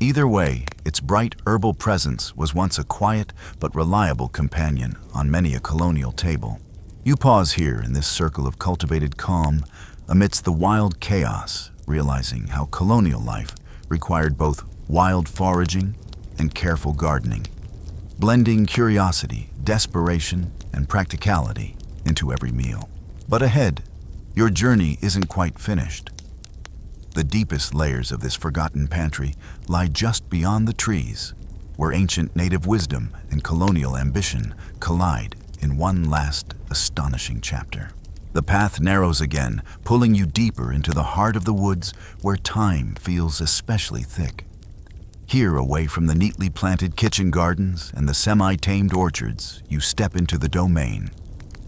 Speaker 1: Either way, its bright herbal presence was once a quiet but reliable companion on many a colonial table. You pause here in this circle of cultivated calm amidst the wild chaos, realizing how colonial life required both wild foraging and careful gardening, blending curiosity, desperation, and practicality into every meal. But ahead, your journey isn't quite finished. The deepest layers of this forgotten pantry lie just beyond the trees, where ancient native wisdom and colonial ambition collide in one last astonishing chapter. The path narrows again, pulling you deeper into the heart of the woods where time feels especially thick. Here, away from the neatly planted kitchen gardens and the semi-tamed orchards, you step into the domain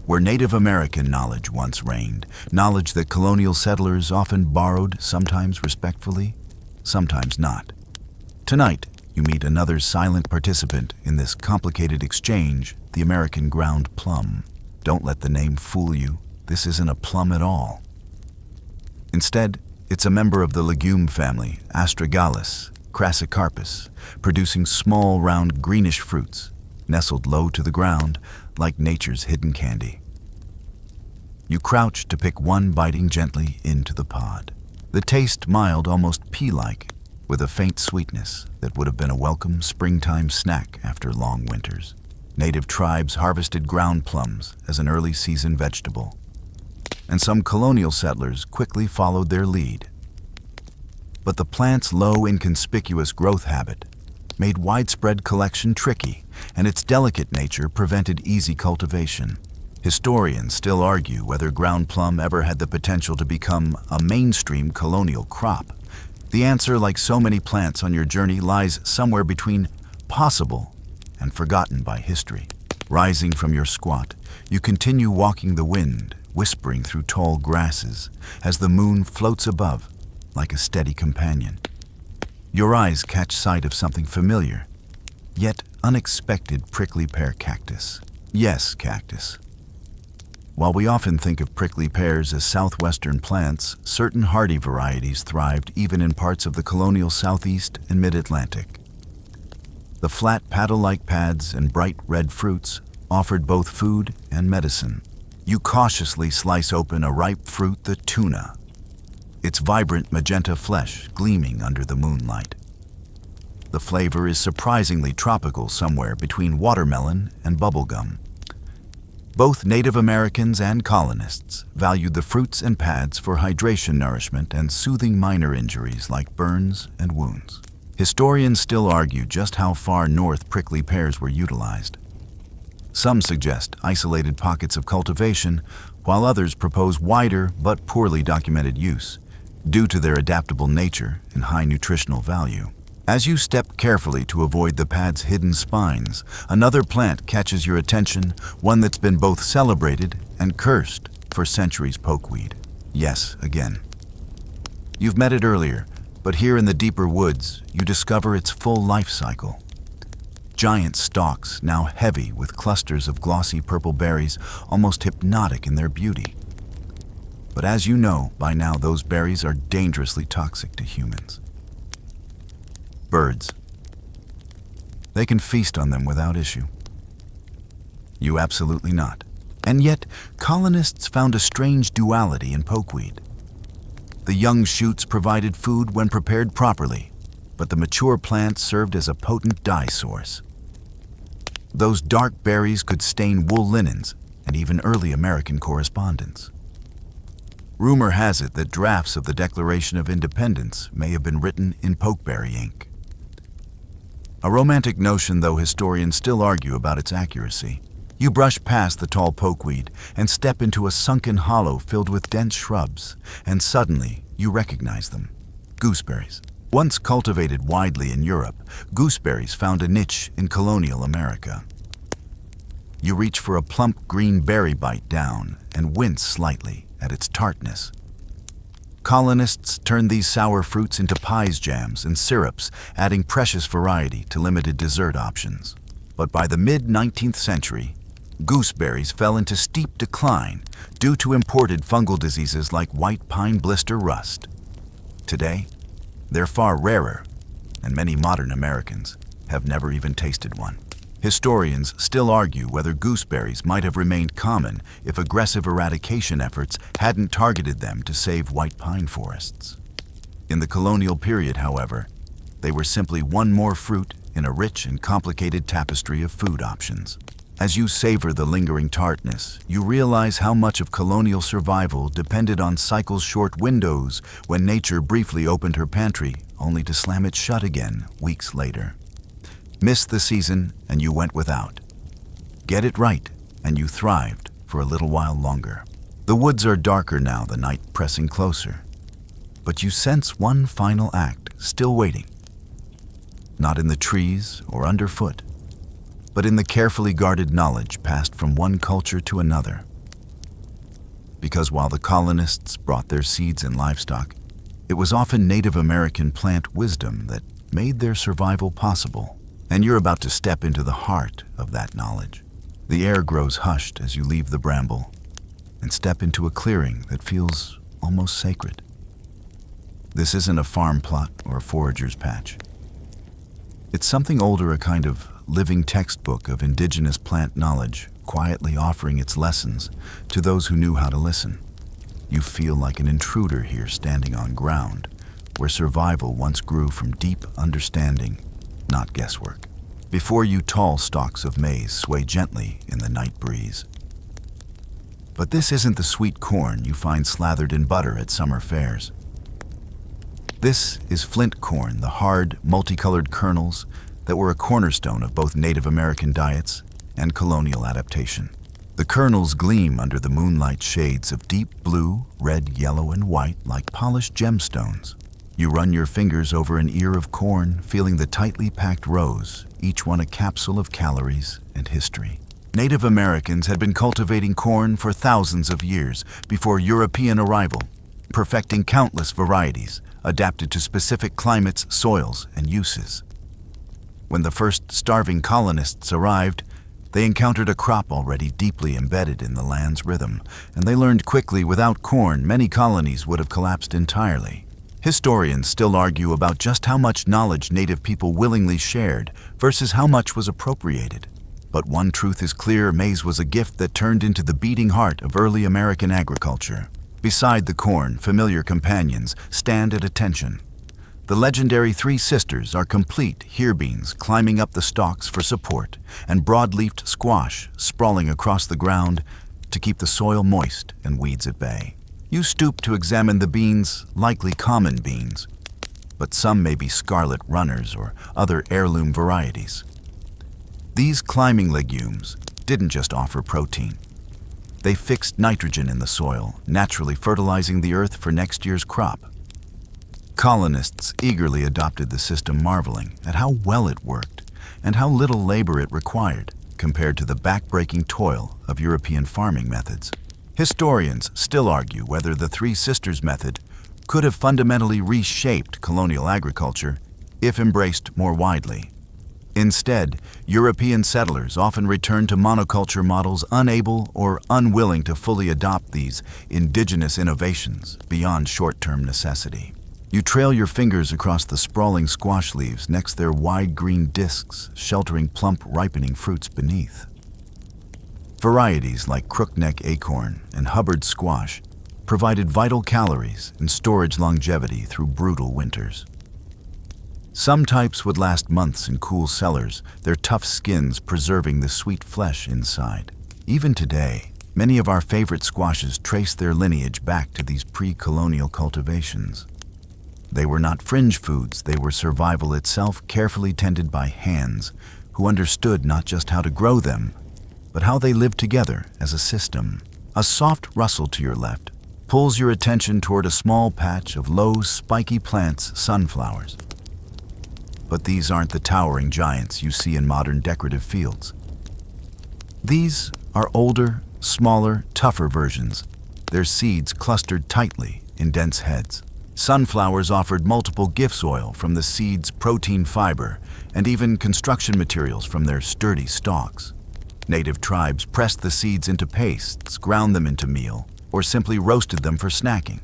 Speaker 1: where Native American knowledge once reigned, knowledge that colonial settlers often borrowed, sometimes respectfully, sometimes not. Tonight, you meet another silent participant in this complicated exchange, the American ground plum. Don't let the name fool you. This isn't a plum at all. Instead, it's a member of the legume family, Astragalus crassicarpus, producing small, round, greenish fruits, nestled low to the ground like nature's hidden candy. You crouch to pick one, biting gently into the pod. The taste mild, almost pea-like, with a faint sweetness that would have been a welcome springtime snack after long winters. Native tribes harvested ground plums as an early season vegetable, and some colonial settlers quickly followed their lead. But the plant's low, inconspicuous growth habit made widespread collection tricky, and its delicate nature prevented easy cultivation. Historians still argue whether ground plum ever had the potential to become a mainstream colonial crop. The answer, like so many plants on your journey, lies somewhere between possible and forgotten by history. Rising from your squat, you continue walking the wind, whispering through tall grasses as the moon floats above like a steady companion. Your eyes catch sight of something familiar, yet unexpected: prickly pear cactus. Yes, cactus. While we often think of prickly pears as southwestern plants, certain hardy varieties thrived even in parts of the colonial southeast and mid-Atlantic. The flat paddle-like pads and bright red fruits offered both food and medicine. You cautiously slice open a ripe fruit, the tuna, its vibrant magenta flesh gleaming under the moonlight. The flavor is surprisingly tropical, somewhere between watermelon and bubblegum. Both Native Americans and colonists valued the fruits and pads for hydration, nourishment, and soothing minor injuries like burns and wounds. Historians still argue just how far north prickly pears were utilized. Some suggest isolated pockets of cultivation, while others propose wider but poorly documented use, due to their adaptable nature and high nutritional value. As you step carefully to avoid the pad's hidden spines, another plant catches your attention, one that's been both celebrated and cursed for centuries: pokeweed. Yes, again. You've met it earlier, but here in the deeper woods, you discover its full life cycle. Giant stalks, now heavy with clusters of glossy purple berries, almost hypnotic in their beauty. But as you know by now, those berries are dangerously toxic to humans. Birds. They can feast on them without issue. You absolutely not. And yet, colonists found a strange duality in pokeweed. The young shoots provided food when prepared properly, but the mature plant served as a potent dye source. Those dark berries could stain wool linens and even early American correspondence. Rumor has it that drafts of the Declaration of Independence may have been written in pokeberry ink. A romantic notion, though historians still argue about its accuracy. You brush past the tall pokeweed and step into a sunken hollow filled with dense shrubs, and suddenly you recognize them: gooseberries. Once cultivated widely in Europe, gooseberries found a niche in colonial America. You reach for a plump green berry bite down and wince slightly at its tartness. Colonists turned these sour fruits into pies, jams, and syrups, adding precious variety to limited dessert options. But by the mid-19th century, gooseberries fell into steep decline due to imported fungal diseases like white pine blister rust. Today, they're far rarer, and many modern Americans have never even tasted one. Historians still argue whether gooseberries might have remained common if aggressive eradication efforts hadn't targeted them to save white pine forests. In the colonial period, however, they were simply one more fruit in a rich and complicated tapestry of food options. As you savor the lingering tartness, you realize how much of colonial survival depended on cycles' short windows when nature briefly opened her pantry, only to slam it shut again weeks later. Missed the season and you went without. Get it right and you thrived for a little while longer. The woods are darker now, the night pressing closer. But you sense one final act still waiting. Not in the trees or underfoot, but in the carefully guarded knowledge passed from one culture to another. Because while the colonists brought their seeds and livestock, it was often Native American plant wisdom that made their survival possible. And you're about to step into the heart of that knowledge. The air grows hushed as you leave the bramble and step into a clearing that feels almost sacred. This isn't a farm plot or a forager's patch. It's something older, a kind of living textbook of indigenous plant knowledge, quietly offering its lessons to those who knew how to listen. You feel like an intruder here, standing on ground where survival once grew from deep understanding, not guesswork. Before you, tall stalks of maize sway gently in the night breeze. But this isn't the sweet corn you find slathered in butter at summer fairs. This is flint corn, the hard, multicolored kernels that were a cornerstone of both Native American diets and colonial adaptation. The kernels gleam under the moonlight shades of deep blue, red, yellow, and white like polished gemstones. You run your fingers over an ear of corn, feeling the tightly packed rows, each one a capsule of calories and history. Native Americans had been cultivating corn for thousands of years before European arrival, perfecting countless varieties adapted to specific climates, soils, and uses. When the first starving colonists arrived, they encountered a crop already deeply embedded in the land's rhythm, and they learned quickly without corn, many colonies would have collapsed entirely. Historians still argue about just how much knowledge Native people willingly shared versus how much was appropriated. But one truth is clear: maize was a gift that turned into the beating heart of early American agriculture. Beside the corn, familiar companions stand at attention. The legendary three sisters are complete beans climbing up the stalks for support, and broad-leafed squash sprawling across the ground to keep the soil moist and weeds at bay. You stoop to examine the beans, likely common beans, but some may be scarlet runners or other heirloom varieties. These climbing legumes didn't just offer protein. They fixed nitrogen in the soil, naturally fertilizing the earth for next year's crop. Colonists eagerly adopted the system, marveling at how well it worked and how little labor it required compared to the back-breaking toil of European farming methods. Historians still argue whether the Three Sisters method could have fundamentally reshaped colonial agriculture if embraced more widely. Instead, European settlers often returned to monoculture models, unable or unwilling to fully adopt these indigenous innovations beyond short-term necessity. You trail your fingers across the sprawling squash leaves, next their wide green discs sheltering plump, ripening fruits beneath. Varieties like crookneck acorn and Hubbard squash provided vital calories and storage longevity through brutal winters. Some types would last months in cool cellars, their tough skins preserving the sweet flesh inside. Even today, many of our favorite squashes trace their lineage back to these pre-colonial cultivations. They were not fringe foods, they were survival itself, carefully tended by hands who understood not just how to grow them, but how they lived together as a system. A soft rustle to your left pulls your attention toward a small patch of low, spiky plants, sunflowers. But these aren't the towering giants you see in modern decorative fields. These are older, smaller, tougher versions, their seeds clustered tightly in dense heads. Sunflowers offered multiple gift soil from the seed's protein fiber and even construction materials from their sturdy stalks. Native tribes pressed the seeds into pastes, ground them into meal, or simply roasted them for snacking.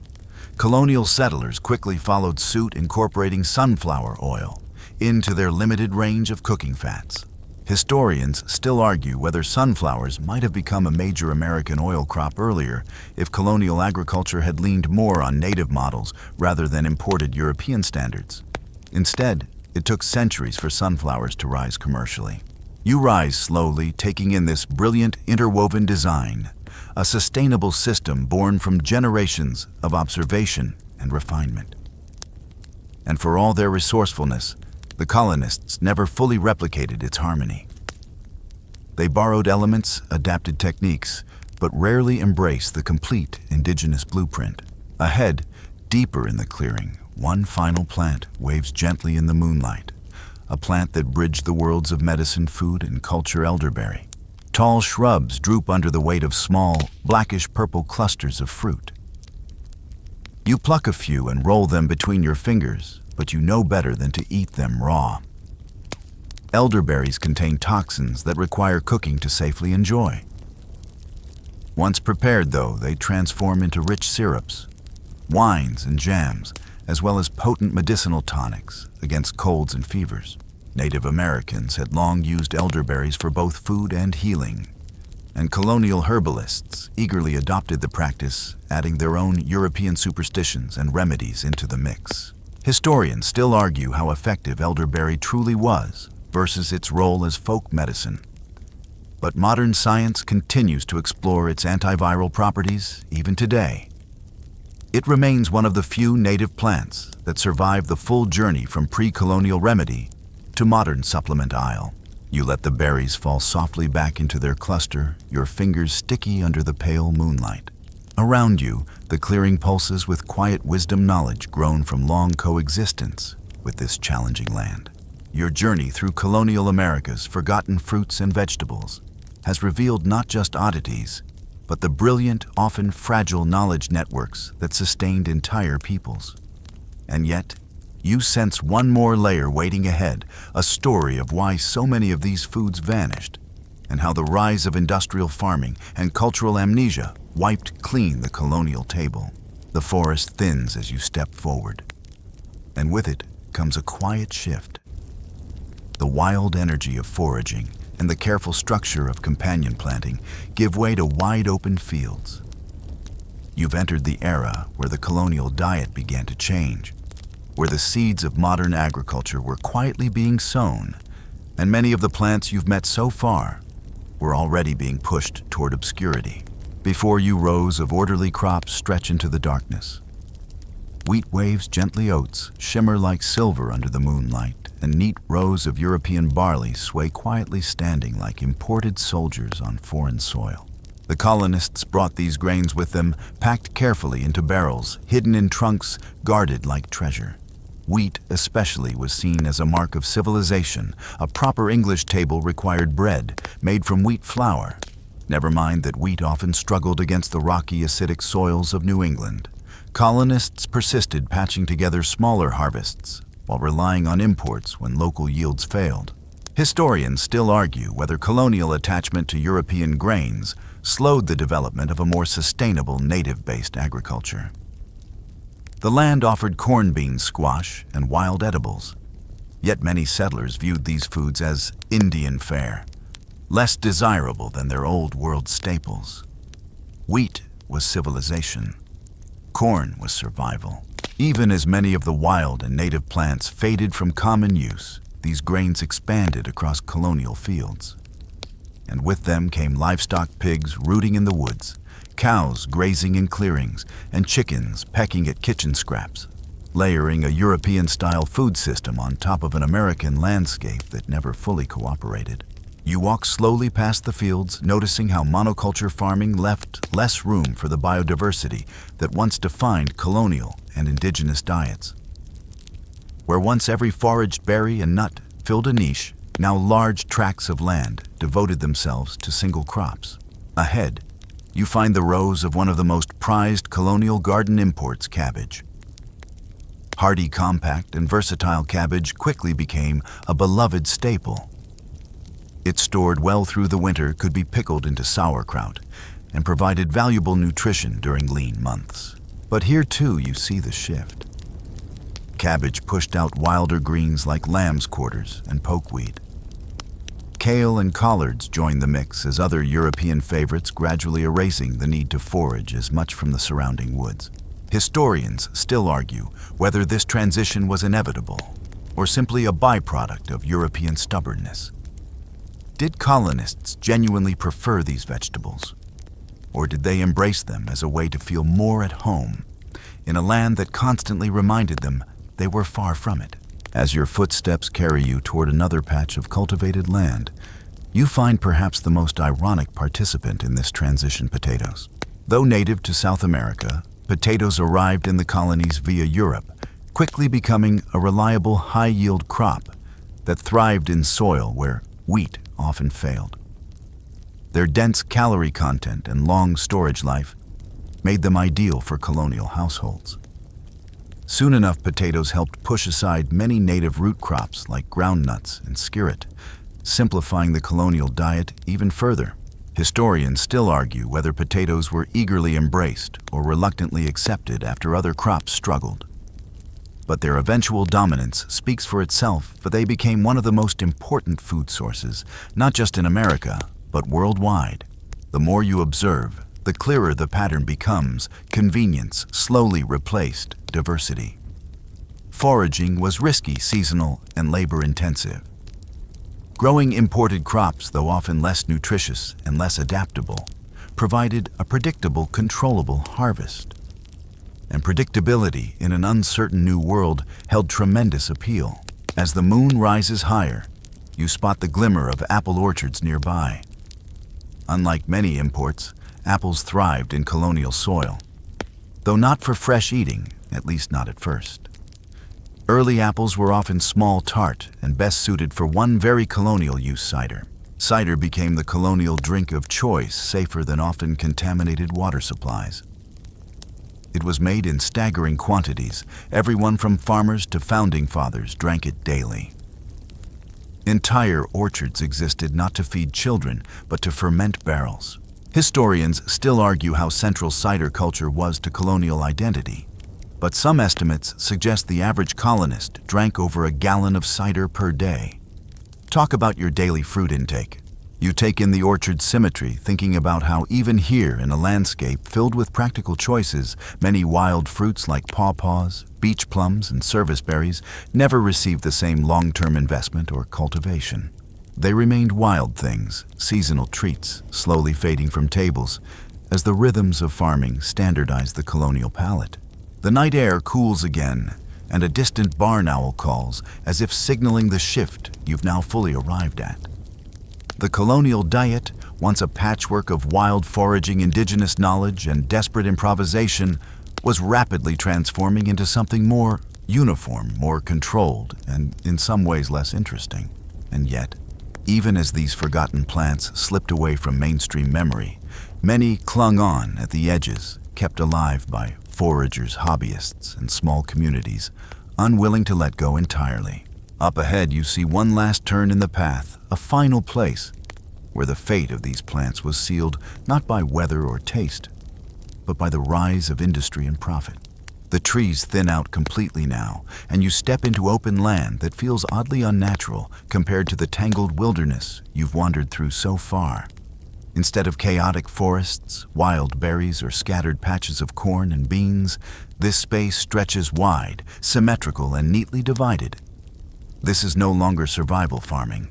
Speaker 1: Colonial settlers quickly followed suit, incorporating sunflower oil into their limited range of cooking fats. Historians still argue whether sunflowers might have become a major American oil crop earlier if colonial agriculture had leaned more on native models rather than imported European standards. Instead, it took centuries for sunflowers to rise commercially. You rise slowly, taking in this brilliant interwoven design, a sustainable system born from generations of observation and refinement. And for all their resourcefulness, the colonists never fully replicated its harmony. They borrowed elements, adapted techniques, but rarely embraced the complete indigenous blueprint. Ahead, deeper in the clearing, one final plant waves gently in the moonlight, a plant that bridged the worlds of medicine, food, and culture: elderberry. Tall shrubs droop under the weight of small, blackish-purple clusters of fruit. You pluck a few and roll them between your fingers, but you know better than to eat them raw. Elderberries contain toxins that require cooking to safely enjoy. Once prepared, though, they transform into rich syrups, wines, and jams, as well as potent medicinal tonics against colds and fevers. Native Americans had long used elderberries for both food and healing, and colonial herbalists eagerly adopted the practice, adding their own European superstitions and remedies into the mix. Historians still argue how effective elderberry truly was versus its role as folk medicine. But modern science continues to explore its antiviral properties even today. It remains one of the few native plants that survive the full journey from pre-colonial remedy to modern supplement aisle. You let the berries fall softly back into their cluster, your fingers sticky under the pale moonlight. Around you, the clearing pulses with quiet wisdom knowledge grown from long coexistence with this challenging land. Your journey through colonial America's forgotten fruits and vegetables has revealed not just oddities, but the brilliant, often fragile knowledge networks that sustained entire peoples. And yet, you sense one more layer waiting ahead, a story of why so many of these foods vanished, and how the rise of industrial farming and cultural amnesia wiped clean the colonial table. The forest thins as you step forward, and with it comes a quiet shift. The wild energy of foraging and the careful structure of companion planting give way to wide-open fields. You've entered the era where the colonial diet began to change, where the seeds of modern agriculture were quietly being sown, and many of the plants you've met so far were already being pushed toward obscurity. Before you, rows of orderly crops stretch into the darkness. Wheat waves, gently oats, shimmer like silver under the moonlight, and neat rows of European barley sway quietly, standing like imported soldiers on foreign soil. The colonists brought these grains with them, packed carefully into barrels, hidden in trunks, guarded like treasure. Wheat especially was seen as a mark of civilization. A proper English table required bread made from wheat flour. Never mind that wheat often struggled against the rocky, acidic soils of New England. Colonists persisted, patching together smaller harvests while relying on imports when local yields failed. Historians still argue whether colonial attachment to European grains slowed the development of a more sustainable native-based agriculture. The land offered corn beans, squash, and wild edibles, yet many settlers viewed these foods as Indian fare, less desirable than their old world staples. Wheat was civilization. Corn was survival. Even as many of the wild and native plants faded from common use, these grains expanded across colonial fields. And with them came livestock: pigs rooting in the woods, cows grazing in clearings, and chickens pecking at kitchen scraps, layering a European-style food system on top of an American landscape that never fully cooperated. You walk slowly past the fields, noticing how monoculture farming left less room for the biodiversity that once defined colonial and indigenous diets. Where once every foraged berry and nut filled a niche, Now large tracts of land devoted themselves to single crops. Ahead, you find the rows of one of the most prized colonial garden imports, cabbage. Hardy, compact, and versatile cabbage quickly became a beloved staple. It stored well through the winter, could be pickled into sauerkraut, and provided valuable nutrition during lean months. But here too you see the shift. Cabbage pushed out wilder greens like lamb's quarters and pokeweed. Kale and collards joined the mix as other European favorites, gradually erasing the need to forage as much from the surrounding woods. Historians still argue whether this transition was inevitable or simply a byproduct of European stubbornness. Did colonists genuinely prefer these vegetables? Or did they embrace them as a way to feel more at home in a land that constantly reminded them they were far from it? As your footsteps carry you toward another patch of cultivated land, you find perhaps the most ironic participant in this transition: potatoes. Though native to South America, potatoes arrived in the colonies via Europe, quickly becoming a reliable, high-yield crop that thrived in soil where wheat often failed. Their dense calorie content and long storage life made them ideal for colonial households. Soon enough, potatoes helped push aside many native root crops like groundnuts and skirret, simplifying the colonial diet even further. Historians still argue whether potatoes were eagerly embraced or reluctantly accepted after other crops struggled. But their eventual dominance speaks for itself, for they became one of the most important food sources, not just in America, but worldwide. The more you observe, the clearer the pattern becomes. Convenience slowly replaced diversity. Foraging was risky, seasonal, and labor-intensive. Growing imported crops, though often less nutritious and less adaptable, provided a predictable, controllable harvest. And predictability in an uncertain new world held tremendous appeal. As the moon rises higher, you spot the glimmer of apple orchards nearby. Unlike many imports, apples thrived in colonial soil, though not for fresh eating, at least not at first. Early apples were often small, tart, and best suited for one very colonial use: cider. Cider became the colonial drink of choice, safer than often contaminated water supplies. It was made in staggering quantities. Everyone from farmers to founding fathers drank it daily. Entire orchards existed not to feed children, but to ferment barrels. Historians still argue how central cider culture was to colonial identity, but some estimates suggest the average colonist drank over a gallon of cider per day. Talk about your daily fruit intake. You take in the orchard's symmetry, thinking about how even here in a landscape filled with practical choices, many wild fruits like pawpaws, beach plums, and service berries never received the same long-term investment or cultivation. They remained wild things, seasonal treats, slowly fading from tables, as the rhythms of farming standardized the colonial palate. The night air cools again, and a distant barn owl calls, as if signaling the shift you've now fully arrived at. The colonial diet, once a patchwork of wild foraging, indigenous knowledge, and desperate improvisation, was rapidly transforming into something more uniform, more controlled, and in some ways less interesting. And yet, even as these forgotten plants slipped away from mainstream memory, many clung on at the edges, kept alive by foragers, hobbyists, and small communities, unwilling to let go entirely. Up ahead, you see one last turn in the path, a final place where the fate of these plants was sealed not by weather or taste, but by the rise of industry and profit. The trees thin out completely now, and you step into open land that feels oddly unnatural compared to the tangled wilderness you've wandered through so far. Instead of chaotic forests, wild berries, or scattered patches of corn and beans, this space stretches wide, symmetrical, and neatly divided. This is no longer survival farming.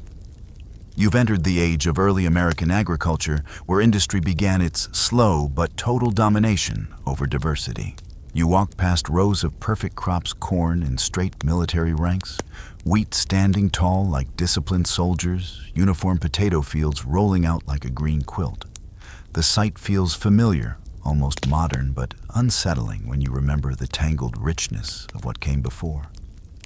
Speaker 1: You've entered the age of early American agriculture, where industry began its slow but total domination over diversity. You walk past rows of perfect crops, corn in straight military ranks, wheat standing tall like disciplined soldiers, uniform potato fields rolling out like a green quilt. The sight feels familiar, almost modern, but unsettling when you remember the tangled richness of what came before.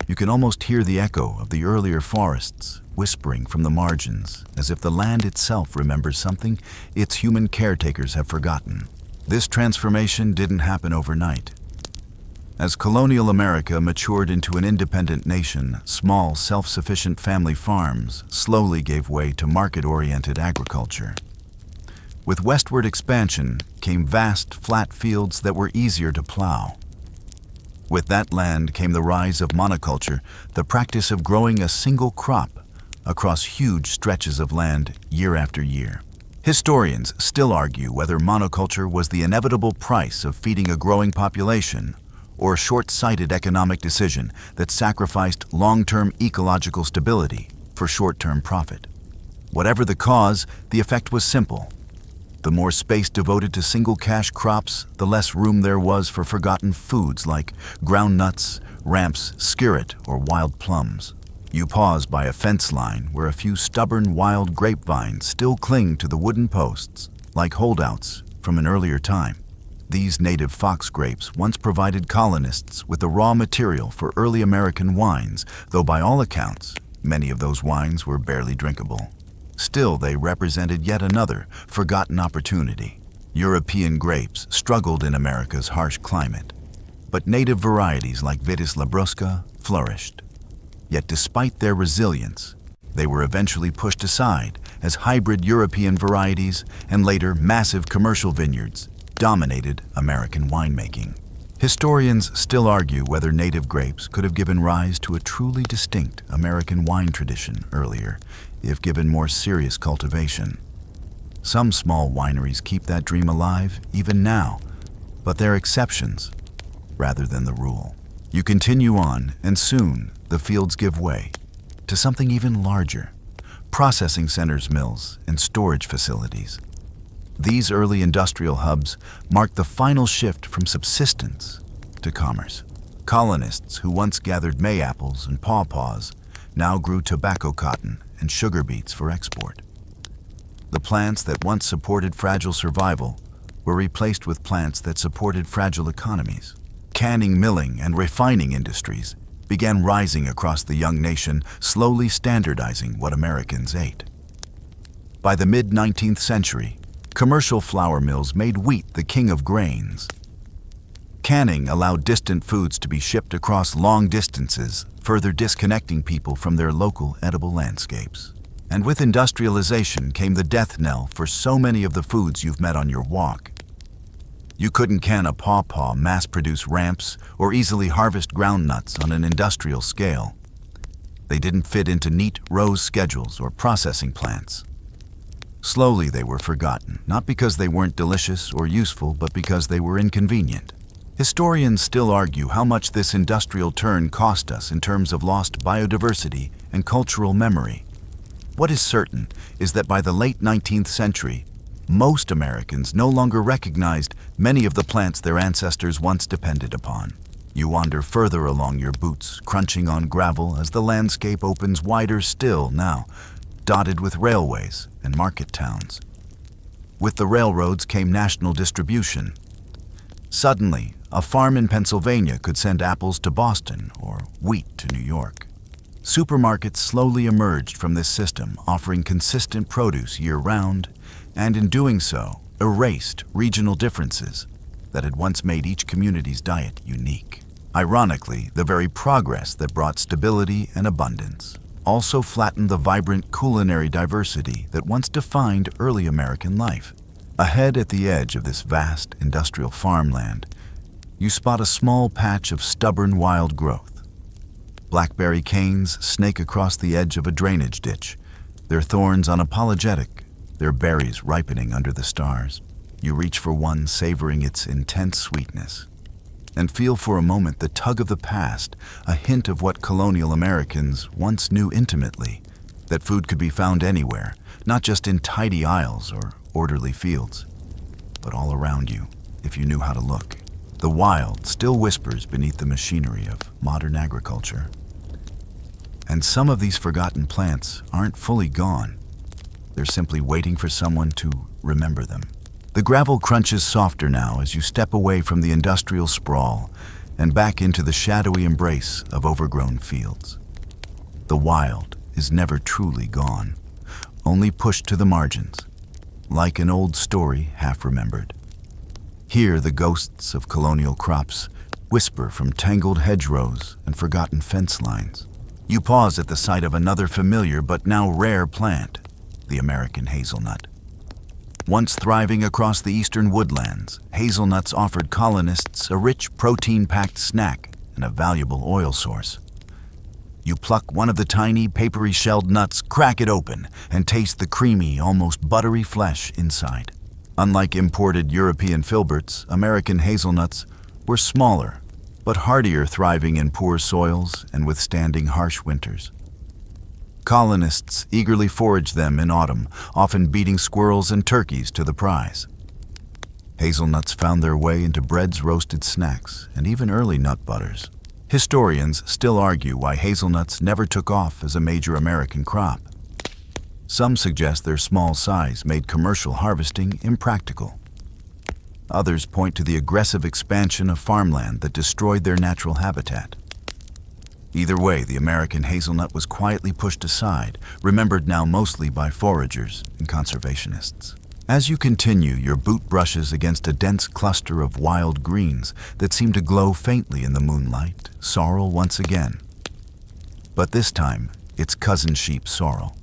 Speaker 1: You can almost hear the echo of the earlier forests whispering from the margins, as if the land itself remembers something its human caretakers have forgotten. This transformation didn't happen overnight. As colonial America matured into an independent nation, small, self-sufficient family farms slowly gave way to market-oriented agriculture. With westward expansion came vast, flat fields that were easier to plow. With that land came the rise of monoculture, the practice of growing a single crop across huge stretches of land year after year. Historians still argue whether monoculture was the inevitable price of feeding a growing population or a short-sighted economic decision that sacrificed long-term ecological stability for short-term profit. Whatever the cause, the effect was simple. The more space devoted to single cash crops, the less room there was for forgotten foods like ground nuts, ramps, skirret, or wild plums. You pause by a fence line where a few stubborn wild grapevines still cling to the wooden posts, like holdouts from an earlier time. These native fox grapes once provided colonists with the raw material for early American wines, though by all accounts, many of those wines were barely drinkable. Still, they represented yet another forgotten opportunity. European grapes struggled in America's harsh climate, but native varieties like Vitis labrusca flourished. Yet despite their resilience, they were eventually pushed aside as hybrid European varieties and later massive commercial vineyards dominated American winemaking. Historians still argue whether native grapes could have given rise to a truly distinct American wine tradition earlier, if given more serious cultivation. Some small wineries keep that dream alive even now, but they're exceptions rather than the rule. You continue on, and soon the fields give way to something even larger: processing centers, mills, and storage facilities. These early industrial hubs marked the final shift from subsistence to commerce. Colonists who once gathered May-apples and pawpaws now grew tobacco cotton and sugar beets for export. The plants that once supported fragile survival were replaced with plants that supported fragile economies. Canning, milling, and refining industries began rising across the young nation, slowly standardizing what Americans ate. By the mid-19th century, commercial flour mills made wheat the king of grains. Canning allowed distant foods to be shipped across long distances, further disconnecting people from their local edible landscapes. And with industrialization came the death knell for so many of the foods you've met on your walk. You couldn't can a pawpaw, mass-produce ramps, or easily harvest ground nuts on an industrial scale. They didn't fit into neat rows schedules or processing plants. Slowly they were forgotten, not because they weren't delicious or useful, but because they were inconvenient. Historians still argue how much this industrial turn cost us in terms of lost biodiversity and cultural memory. What is certain is that by the late 19th century, most Americans no longer recognized many of the plants their ancestors once depended upon. You wander further along your boots, crunching on gravel as the landscape opens wider still now, dotted with railways and market towns. With the railroads came national distribution. Suddenly, a farm in Pennsylvania could send apples to Boston or wheat to New York. Supermarkets slowly emerged from this system, offering consistent produce year-round, and in doing so, erased regional differences that had once made each community's diet unique. Ironically, the very progress that brought stability and abundance also flattened the vibrant culinary diversity that once defined early American life. Ahead at the edge of this vast industrial farmland, you spot a small patch of stubborn wild growth. Blackberry canes snake across the edge of a drainage ditch, their thorns unapologetic, their berries ripening under the stars. You reach for one, savoring its intense sweetness, and feel for a moment the tug of the past, a hint of what colonial Americans once knew intimately, that food could be found anywhere, not just in tidy aisles or orderly fields, but all around you, if you knew how to look. The wild still whispers beneath the machinery of modern agriculture. And some of these forgotten plants aren't fully gone. They're simply waiting for someone to remember them. The gravel crunches softer now as you step away from the industrial sprawl and back into the shadowy embrace of overgrown fields. The wild is never truly gone, only pushed to the margins, like an old story half remembered. Here the ghosts of colonial crops whisper from tangled hedgerows and forgotten fence lines. You pause at the sight of another familiar but now rare plant, the American hazelnut. Once thriving across the eastern woodlands, hazelnuts offered colonists a rich, protein-packed snack and a valuable oil source. You pluck one of the tiny, papery-shelled nuts, crack it open, and taste the creamy, almost buttery flesh inside. Unlike imported European filberts, American hazelnuts were smaller, but hardier, thriving in poor soils and withstanding harsh winters. Colonists eagerly foraged them in autumn, often beating squirrels and turkeys to the prize. Hazelnuts found their way into breads, roasted snacks, and even early nut butters. Historians still argue why hazelnuts never took off as a major American crop. Some suggest their small size made commercial harvesting impractical. Others point to the aggressive expansion of farmland that destroyed their natural habitat. Either way, the American hazelnut was quietly pushed aside, remembered now mostly by foragers and conservationists. As you continue, your boot brushes against a dense cluster of wild greens that seem to glow faintly in the moonlight. Sorrel once again. But this time, it's cousin sheep sorrel.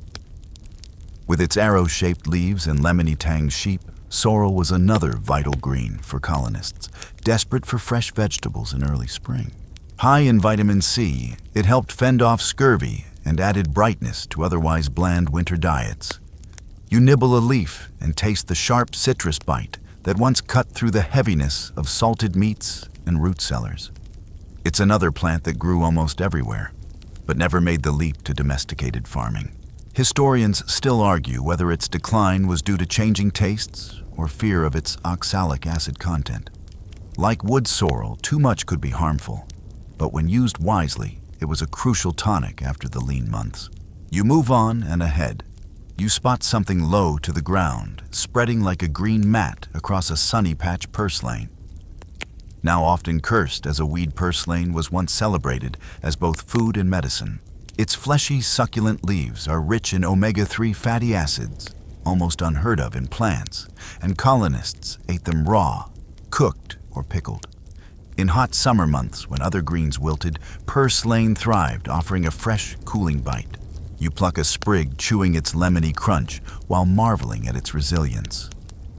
Speaker 1: With its arrow-shaped leaves and lemony-tanged sheep, sorrel was another vital green for colonists, desperate for fresh vegetables in early spring. High in vitamin C, it helped fend off scurvy and added brightness to otherwise bland winter diets. You nibble a leaf and taste the sharp citrus bite that once cut through the heaviness of salted meats and root cellars. It's another plant that grew almost everywhere, but never made the leap to domesticated farming. Historians still argue whether its decline was due to changing tastes or fear of its oxalic acid content. Like wood sorrel, too much could be harmful, but when used wisely, it was a crucial tonic after the lean months. You move on and ahead. You spot something low to the ground, spreading like a green mat across a sunny patch purslane. Now often cursed as a weed, purslane was once celebrated as both food and medicine. Its fleshy, succulent leaves are rich in omega-3 fatty acids, almost unheard of in plants, and colonists ate them raw, cooked, or pickled. In hot summer months, when other greens wilted, purslane thrived, offering a fresh, cooling bite. You pluck a sprig, chewing its lemony crunch, while marveling at its resilience.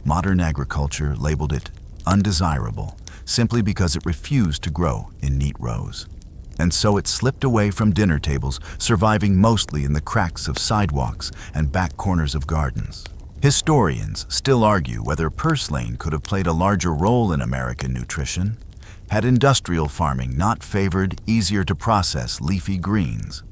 Speaker 1: Modern agriculture labeled it undesirable, simply because it refused to grow in neat rows. And so it slipped away from dinner tables, surviving mostly in the cracks of sidewalks and back corners of gardens. Historians still argue whether purslane could have played a larger role in American nutrition had industrial farming not favored easier-to-process leafy greens.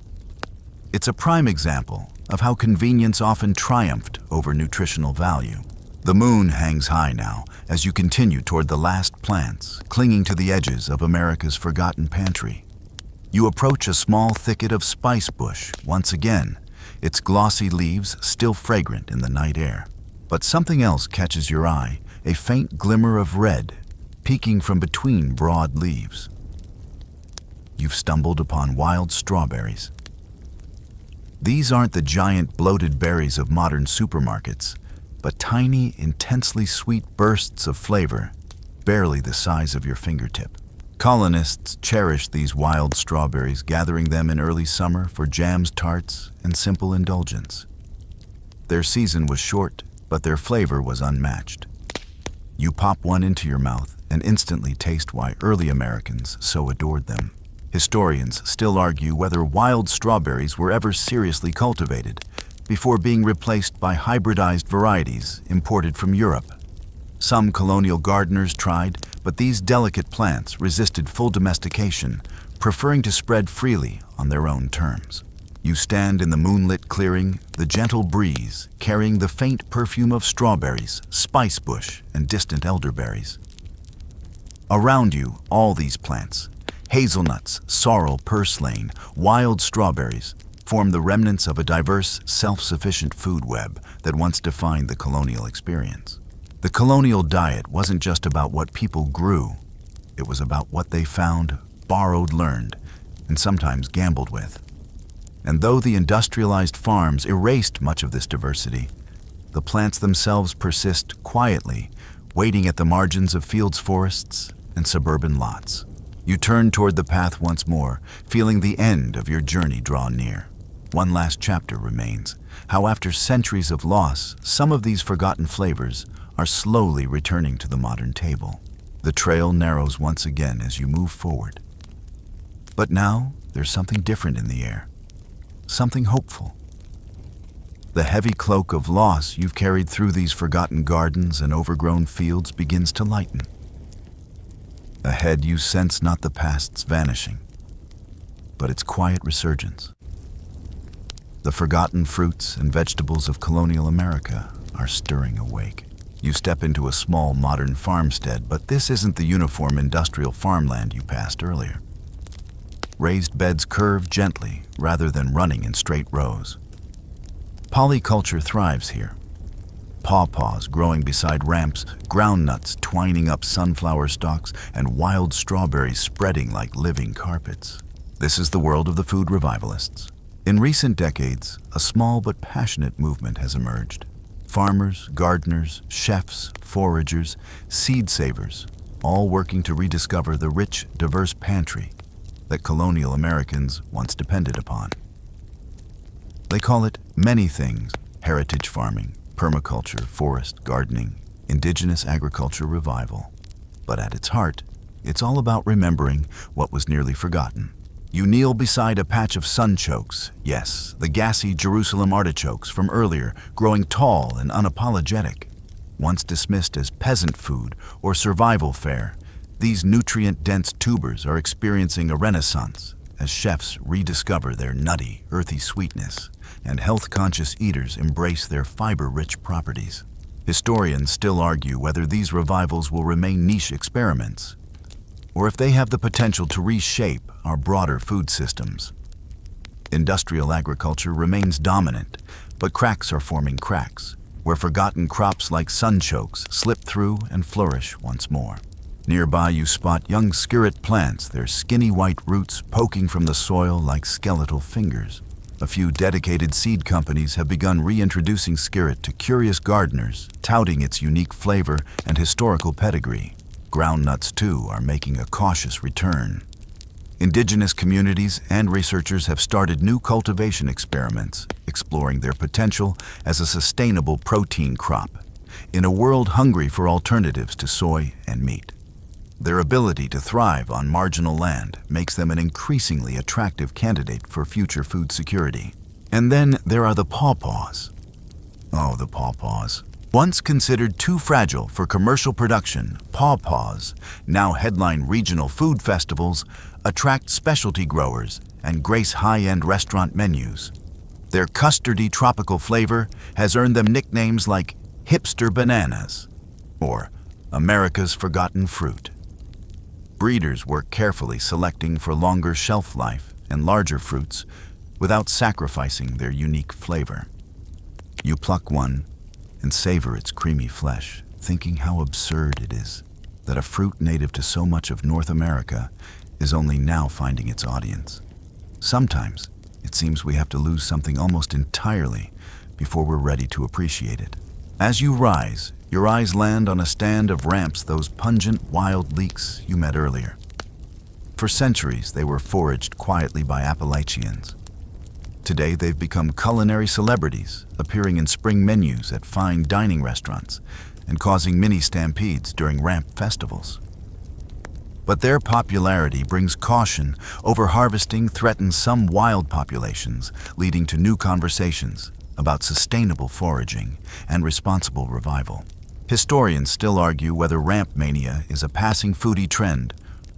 Speaker 1: It's a prime example of how convenience often triumphed over nutritional value. The moon hangs high now as you continue toward the last plants, clinging to the edges of America's forgotten pantry. You approach a small thicket of spice bush once again, its glossy leaves still fragrant in the night air. But something else catches your eye, a faint glimmer of red peeking from between broad leaves. You've stumbled upon wild strawberries. These aren't the giant bloated berries of modern supermarkets, but tiny, intensely sweet bursts of flavor, barely the size of your fingertip. Colonists cherished these wild strawberries, gathering them in early summer for jams, tarts, and simple indulgence. Their season was short, but their flavor was unmatched. You pop one into your mouth and instantly taste why early Americans so adored them. Historians still argue whether wild strawberries were ever seriously cultivated before being replaced by hybridized varieties imported from Europe. Some colonial gardeners tried, but these delicate plants resisted full domestication, preferring to spread freely on their own terms. You stand in the moonlit clearing, the gentle breeze carrying the faint perfume of strawberries, spice bush, and distant elderberries. Around you, all these plants, hazelnuts, sorrel, purslane, wild strawberries, form the remnants of a diverse, self-sufficient food web that once defined the colonial experience. The colonial diet wasn't just about what people grew, It was about what they found, borrowed, learned, and sometimes gambled with. And though the industrialized farms erased much of this diversity, the plants themselves persist quietly, waiting at the margins of fields, forests, and suburban lots. You turn toward the path once more, feeling the end of your journey draw near. One last chapter remains, how after centuries of loss, some of these forgotten flavors are slowly returning to the modern table. The trail narrows once again as you move forward. But now, there's something different in the air. Something hopeful. The heavy cloak of loss you've carried through these forgotten gardens and overgrown fields begins to lighten. Ahead you sense not the past's vanishing, but its quiet resurgence. The forgotten fruits and vegetables of colonial America are stirring awake. You step into a small modern farmstead, but this isn't the uniform industrial farmland you passed earlier. Raised beds curve gently rather than running in straight rows. Polyculture thrives here. Pawpaws growing beside ramps, groundnuts twining up sunflower stalks, and wild strawberries spreading like living carpets. This is the world of the food revivalists. In recent decades, a small but passionate movement has emerged. Farmers, gardeners, chefs, foragers, seed savers, all working to rediscover the rich, diverse pantry that colonial Americans once depended upon. They call it many things: heritage farming, permaculture, forest gardening, indigenous agriculture revival. But at its heart, it's all about remembering what was nearly forgotten. You kneel beside a patch of sunchokes, yes, the gassy Jerusalem artichokes from earlier, growing tall and unapologetic. Once dismissed as peasant food or survival fare, these nutrient-dense tubers are experiencing a renaissance as chefs rediscover their nutty, earthy sweetness, and health-conscious eaters embrace their fiber-rich properties. Historians still argue whether these revivals will remain niche experiments, or if they have the potential to reshape our broader food systems. Industrial agriculture remains dominant, but cracks are forming cracks, where forgotten crops like sunchokes slip through and flourish once more. Nearby you spot young skirret plants, their skinny white roots poking from the soil like skeletal fingers. A few dedicated seed companies have begun reintroducing skirret to curious gardeners, touting its unique flavor and historical pedigree. Groundnuts, too, are making a cautious return. Indigenous communities and researchers have started new cultivation experiments, exploring their potential as a sustainable protein crop in a world hungry for alternatives to soy and meat. Their ability to thrive on marginal land makes them an increasingly attractive candidate for future food security. And then there are the pawpaws. Oh, the pawpaws. Once considered too fragile for commercial production, pawpaws, now headline regional food festivals, attract specialty growers and grace high-end restaurant menus. Their custardy tropical flavor has earned them nicknames like hipster bananas or America's forgotten fruit. Breeders work carefully, selecting for longer shelf life and larger fruits without sacrificing their unique flavor. You pluck one and savor its creamy flesh, thinking how absurd it is that a fruit native to so much of North America is only now finding its audience. Sometimes it seems we have to lose something almost entirely before we're ready to appreciate it. As you rise, your eyes land on a stand of ramps, those pungent wild leeks you met earlier. For centuries, they were foraged quietly by Appalachians. Today, they've become culinary celebrities, appearing in spring menus at fine dining restaurants and causing mini stampedes during ramp festivals. But their popularity brings caution. Overharvesting threatens some wild populations, leading to new conversations about sustainable foraging and responsible revival. Historians still argue whether ramp mania is a passing foodie trend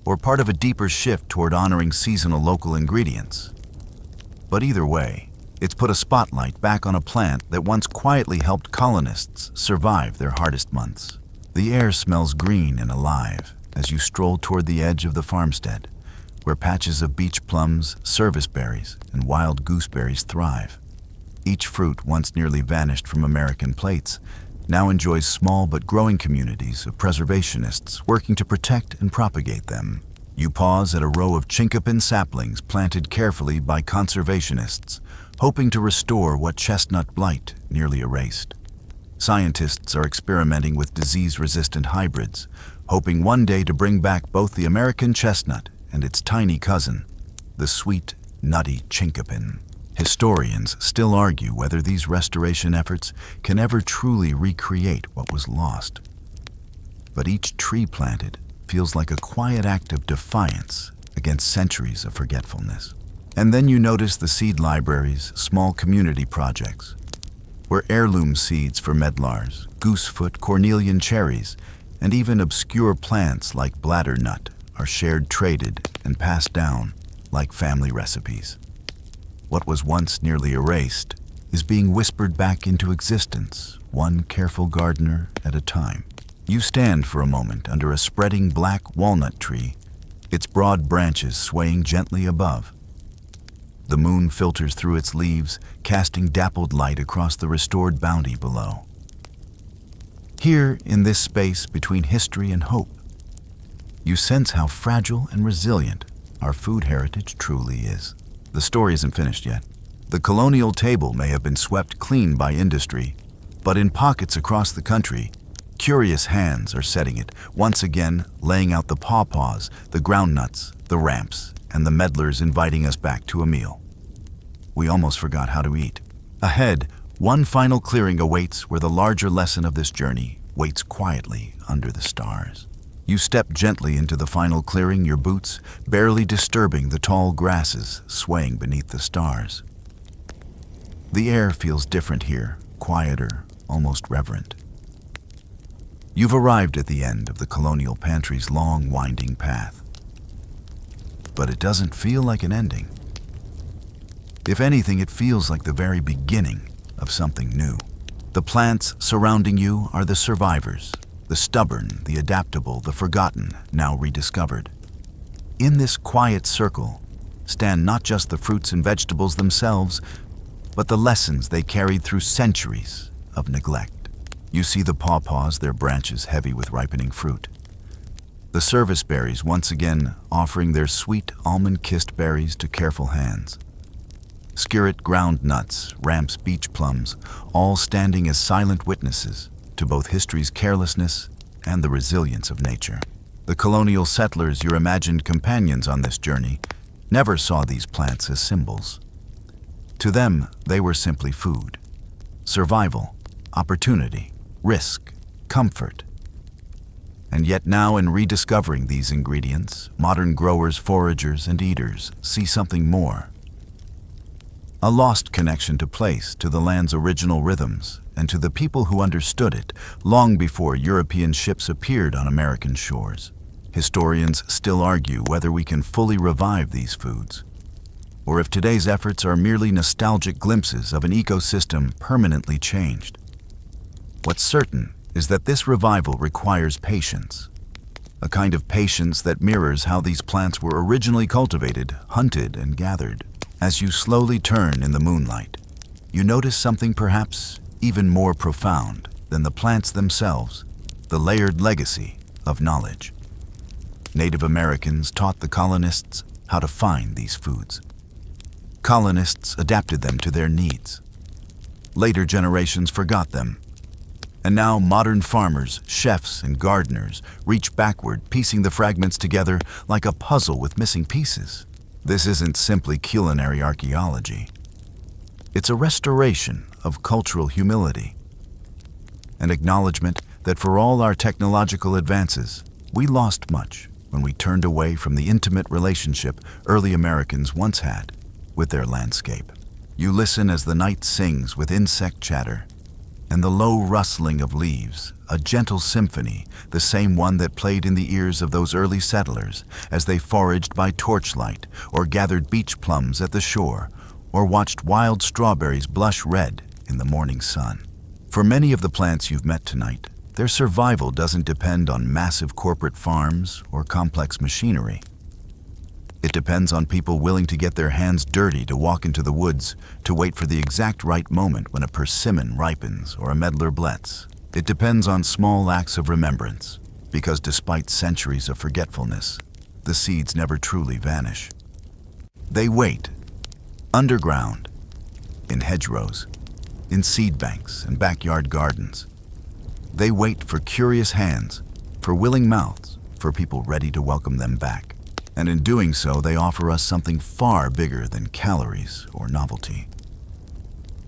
Speaker 1: or part of a deeper shift toward honoring seasonal local ingredients. But either way, it's put a spotlight back on a plant that once quietly helped colonists survive their hardest months. The air smells green and alive as you stroll toward the edge of the farmstead, where patches of beach plums, service berries, and wild gooseberries thrive. Each fruit, once nearly vanished from American plates, now enjoys small but growing communities of preservationists working to protect and propagate them. You pause at a row of chinkapin saplings planted carefully by conservationists, hoping to restore what chestnut blight nearly erased. Scientists are experimenting with disease-resistant hybrids, hoping one day to bring back both the American chestnut and its tiny cousin, the sweet, nutty chinkapin. Historians still argue whether these restoration efforts can ever truly recreate what was lost. But each tree planted feels like a quiet act of defiance against centuries of forgetfulness. And then you notice the seed libraries, small community projects, where heirloom seeds for medlars, goosefoot, cornelian cherries, and even obscure plants like bladdernut are shared, traded, and passed down like family recipes. What was once nearly erased is being whispered back into existence, one careful gardener at a time. You stand for a moment under a spreading black walnut tree, its broad branches swaying gently above. The moon filters through its leaves, casting dappled light across the restored bounty below. Here, in this space between history and hope, you sense how fragile and resilient our food heritage truly is. The story isn't finished yet. The colonial table may have been swept clean by industry, but in pockets across the country, curious hands are setting it, once again laying out the pawpaws, the groundnuts, the ramps, and the medlars, inviting us back to a meal. We almost forgot how to eat. Ahead, one final clearing awaits where the larger lesson of this journey waits quietly under the stars. You step gently into the final clearing, your boots barely disturbing the tall grasses swaying beneath the stars. The air feels different here, quieter, almost reverent. You've arrived at the end of the colonial pantry's long, winding path. But it doesn't feel like an ending. If anything, it feels like the very beginning of something new. The plants surrounding you are the survivors, the stubborn, the adaptable, the forgotten, now rediscovered. In this quiet circle stand not just the fruits and vegetables themselves, but the lessons they carried through centuries of neglect. You see the pawpaws, their branches heavy with ripening fruit. The service berries once again offering their sweet almond-kissed berries to careful hands. Skirret ground nuts, ramps, beach plums, all standing as silent witnesses to both history's carelessness and the resilience of nature. The colonial settlers, your imagined companions on this journey, never saw these plants as symbols. To them, they were simply food, survival, opportunity, risk, comfort. And yet now, in rediscovering these ingredients, modern growers, foragers, and eaters see something more. A lost connection to place, to the land's original rhythms, and to the people who understood it long before European ships appeared on American shores. Historians still argue whether we can fully revive these foods, or if today's efforts are merely nostalgic glimpses of an ecosystem permanently changed. What's certain is that this revival requires patience, a kind of patience that mirrors how these plants were originally cultivated, hunted, and gathered. As you slowly turn in the moonlight, you notice something perhaps even more profound than the plants themselves, the layered legacy of knowledge. Native Americans taught the colonists how to find these foods. Colonists adapted them to their needs. Later generations forgot them. And now modern farmers, chefs, and gardeners reach backward, piecing the fragments together like a puzzle with missing pieces. This isn't simply culinary archaeology. It's a restoration of cultural humility, an acknowledgement that for all our technological advances, we lost much when we turned away from the intimate relationship early Americans once had with their landscape. You listen as the night sings with insect chatter and the low rustling of leaves, a gentle symphony, the same one that played in the ears of those early settlers as they foraged by torchlight or gathered beach plums at the shore or watched wild strawberries blush red in the morning sun. For many of the plants you've met tonight, their survival doesn't depend on massive corporate farms or complex machinery. It depends on people willing to get their hands dirty, to walk into the woods, to wait for the exact right moment when a persimmon ripens or a medlar blets. It depends on small acts of remembrance, because despite centuries of forgetfulness, the seeds never truly vanish. They wait, underground, in hedgerows, in seed banks and backyard gardens. They wait for curious hands, for willing mouths, for people ready to welcome them back. And in doing so, they offer us something far bigger than calories or novelty.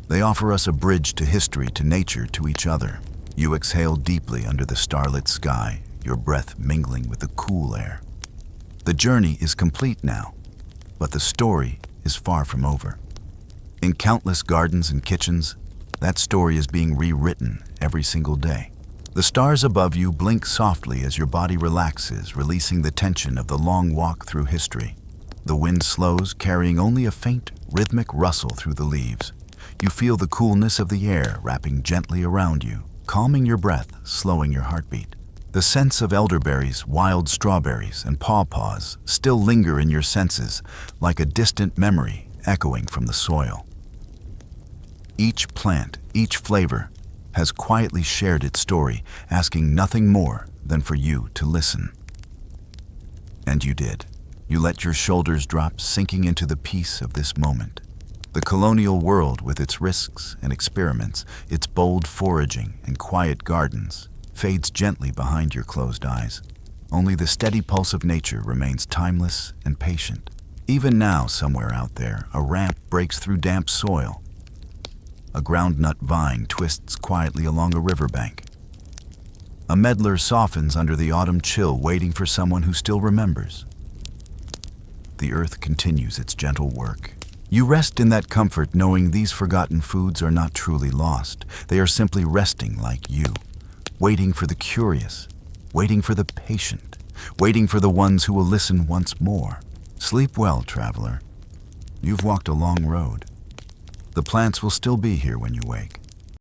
Speaker 1: They offer us a bridge to history, to nature, to each other. You exhale deeply under the starlit sky, your breath mingling with the cool air. The journey is complete now, but the story is far from over. In countless gardens and kitchens, that story is being rewritten every single day. The stars above you blink softly as your body relaxes, releasing the tension of the long walk through history. The wind slows, carrying only a faint, rhythmic rustle through the leaves. You feel the coolness of the air wrapping gently around you, calming your breath, slowing your heartbeat. The scents of elderberries, wild strawberries, and pawpaws still linger in your senses like a distant memory echoing from the soil. Each plant, each flavor, has quietly shared its story, asking nothing more than for you to listen. And you did. You let your shoulders drop, sinking into the peace of this moment. The colonial world, with its risks and experiments, its bold foraging and quiet gardens, fades gently behind your closed eyes. Only the steady pulse of nature remains timeless and patient. Even now, somewhere out there, a ramp breaks through damp soil. A groundnut vine twists quietly along a riverbank. A medlar softens under the autumn chill, waiting for someone who still remembers. The earth continues its gentle work. You rest in that comfort, knowing these forgotten foods are not truly lost. They are simply resting like you, waiting for the curious, waiting for the patient, waiting for the ones who will listen once more. Sleep well, traveler. You've walked a long road. The plants will still be here when you wake.